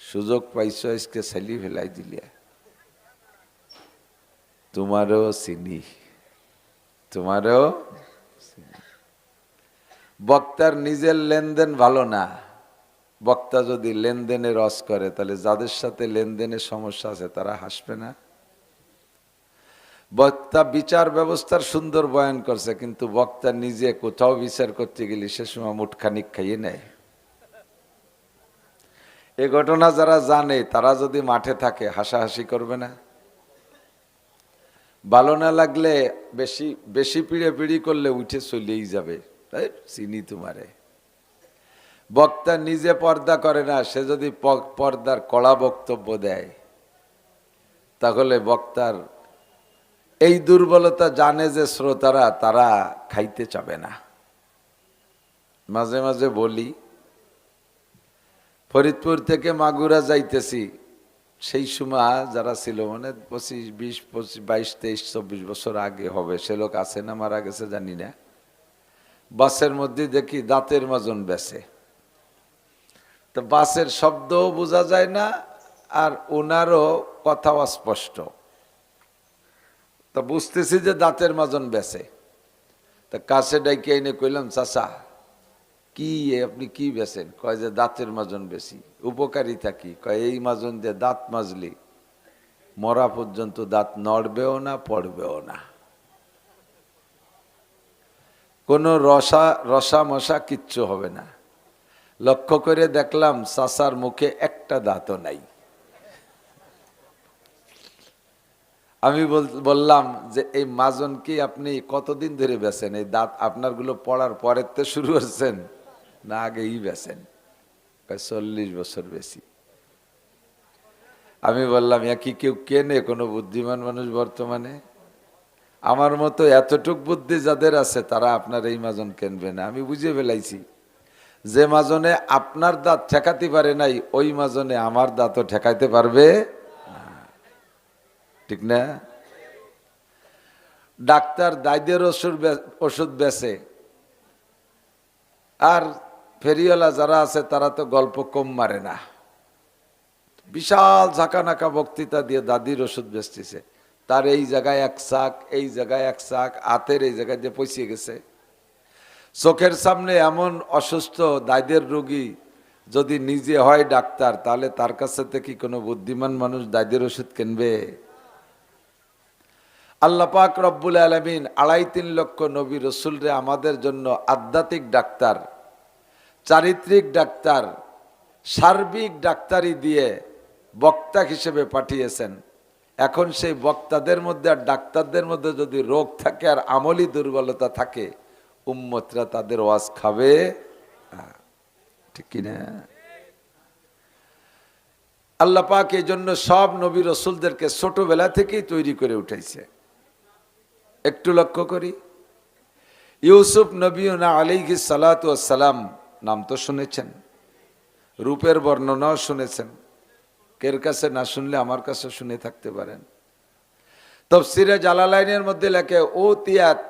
সুযোগ পাইছো আজকে সেলি ফেলাই দিলিয়া, তোমারও চিনি, তোমারও। বক্তার নিজের লেনদেন ভালো না। বক্তা যদি লেনদেনে রস করে, তাহলে যাদের সাথে লেনদেনের সমস্যা আছে তারা হাসবে না। বক্তা বিচার ব্যবস্থার সুন্দর বয়ান করছে, কিন্তু বক্তা নিজে কোথাও বিচার করতে গেলে সে সময় মুঠখানিক খাইয়ে নেয়। এ ঘটনা যারা জানে তারা যদি মাঠে থাকে হাসাহাসি করবে না? ভালো না লাগলে বেশি বেশি পিড়ি করলে উঠে চলেই যাবে, তাই চিনি তোমারে। বক্তা নিজে পর্দা করে না, সে যদি পর্দার কড়া বক্তব্য দেয়, তাহলে বক্তার এই দুর্বলতা জানে যে শ্রোতারা, তারা খাইতে চাবে না। মাঝে মাঝে বলি, ফরিদপুর থেকে মাগুরা যাইতেছি, সেই সময় যারা ছিল, মানে 25, 20, 22, 23, 24 বছর আগে হবে, সে লোক আছে না মারা গেছে জানি না, বাসের মধ্যে দেখি দাঁতের মাজন বেচে। তো বাসের শব্দও বোঝা যায় না, আর ওনারও কথাও স্পষ্ট। তা বুঝতেছি যে দাঁতের মাজন বেচে। তা কাছে ডাইকে এনে কইলাম, চাচা কি আপনি কি বেচেন? কয় যে দাঁতের মাজন বেশি। উপকারিতা কি? কয় এই মাজন দিয়ে দাঁত মাজলি মরা পর্যন্ত দাঁত নড়বেও না, পড়বেও না, কোনো রসা মশা কিচ্ছু হবে না। লক্ষ্য করে দেখলাম চাচার মুখে একটা দাঁতও নাই। আমি বললাম যে এই মাজন কি আপনি কতদিন ধরে বেচেন? এই দাঁত আপনারগুলো পড়ার পরের তো শুরু করছেন না আগেই বেচেন? 40 বছর বেশি। আমি বললাম, কি কেউ কেনে কোনো বুদ্ধিমান মানুষ বর্তমানে? আমার মতো এতটুক বুদ্ধি যাদের আছে, তারা আপনার এই মাজন কিনবে না। আমি বুঝে ফেলাইছি, যে মাজনে আপনার দাঁত ঠেকাতে পারে নাই, ওই মাজনে আমার দাঁতও ঠেকাইতে পারবে, ঠিক না? ডাক্তার দাইদের ওষুধ বেচে, আর ফেরিওয়ালা যারা আছে তারা তো গল্প কম মারে না। বিশাল ঝাঁকানাকা বক্তৃতা দিয়ে দাদির ওষুধ বেচতেছে। তার এই জায়গায় এক শাক, এই জায়গায় এক শাক, হাতের এই জায়গায় দিয়ে পৌঁছে গেছে। চোখের সামনে এমন অসুস্থ দাইদের রোগী যদি নিজে হয় ডাক্তার তাহলে তার কাছে থেকে কোনো বুদ্ধিমান মানুষ দায়দের ওষুধ কিনবে? আল্লাহ পাক রব্বুল আলামিন 2.5-3 লক্ষ নবী রসুলরে আমাদের জন্য আধ্যাত্মিক ডাক্তার, চারিত্রিক ডাক্তার, সার্বিক ডাক্তারি দিয়ে বক্তা হিসেবে পাঠিয়েছেন। এখন সেই বক্তাদের মধ্যে আর ডাক্তারদের মধ্যে যদি রোগ থাকে আর আমলি দুর্বলতা থাকে, উম্মতরা তাদের ওয়াজ খাবে ঠিক কিনা? আল্লাহ পাক এই জন্য সব নবী রসুলদেরকে ছোটবেলা থেকেই তৈরি করে উঠাইছে। একটু লক্ষ্য করি, ইউসুফ নবীনা আলাইহিস সালাতু ওয়াস সালাম নাম তো শুনেছেন, রূপের বর্ণনাও শুনেছেন। কের কাছে না শুনলে আমার কাছে শুনে থাকতে পারেন। তাফসীরে জালালাইনের মধ্যে লেখে উতিয়াত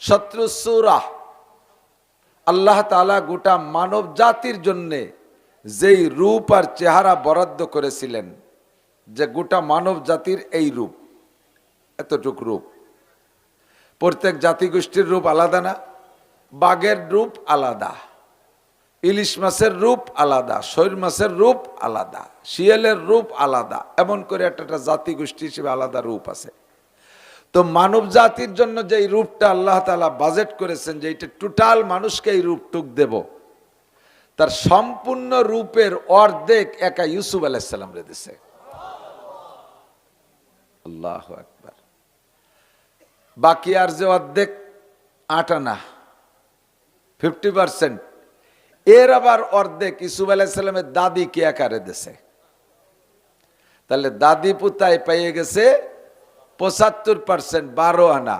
শত্রুস সূরাহ, আল্লাহ তাআলা গোটা মানব জাতির জন্যে যেই রূপ আর চেহারা বরাদ্দ করেছিলেন, যে গোটা মানব জাতির এই রূপ, এতটুক রূপ। প্রত্যেক জাতিগোষ্ঠীর রূপ আলাদা না? বাঘের রূপ আলাদা, ইলিশ মাছের রূপ আলাদা, শৈল মাছের রূপ আলাদা, শিয়ালের রূপ আলাদা, এমন করে একটা জাতিগোষ্ঠী হিসেবে আলাদা রূপ আছে। তো মানব জাতির জন্য যে রূপটা আল্লাহ তাআলা বাজেট করেছেন, যে এটা টোটাল মানুষকে এই রূপটুক দেব, তার সম্পূর্ণ রূপের অর্ধেক একা ইউসুফ আলাইহিস সালাম রে দিছে। আল্লাহু আকবার। বাকি আর যে অর্ধেক 8 আনা 50%, এর আবার অর্ধেক ইউসুফ আলাইহিস সালামের দাদি কে আকারে দিছে। তাহলে দাদি পুতায় পেয়ে গেছে 75%, 12 আনা।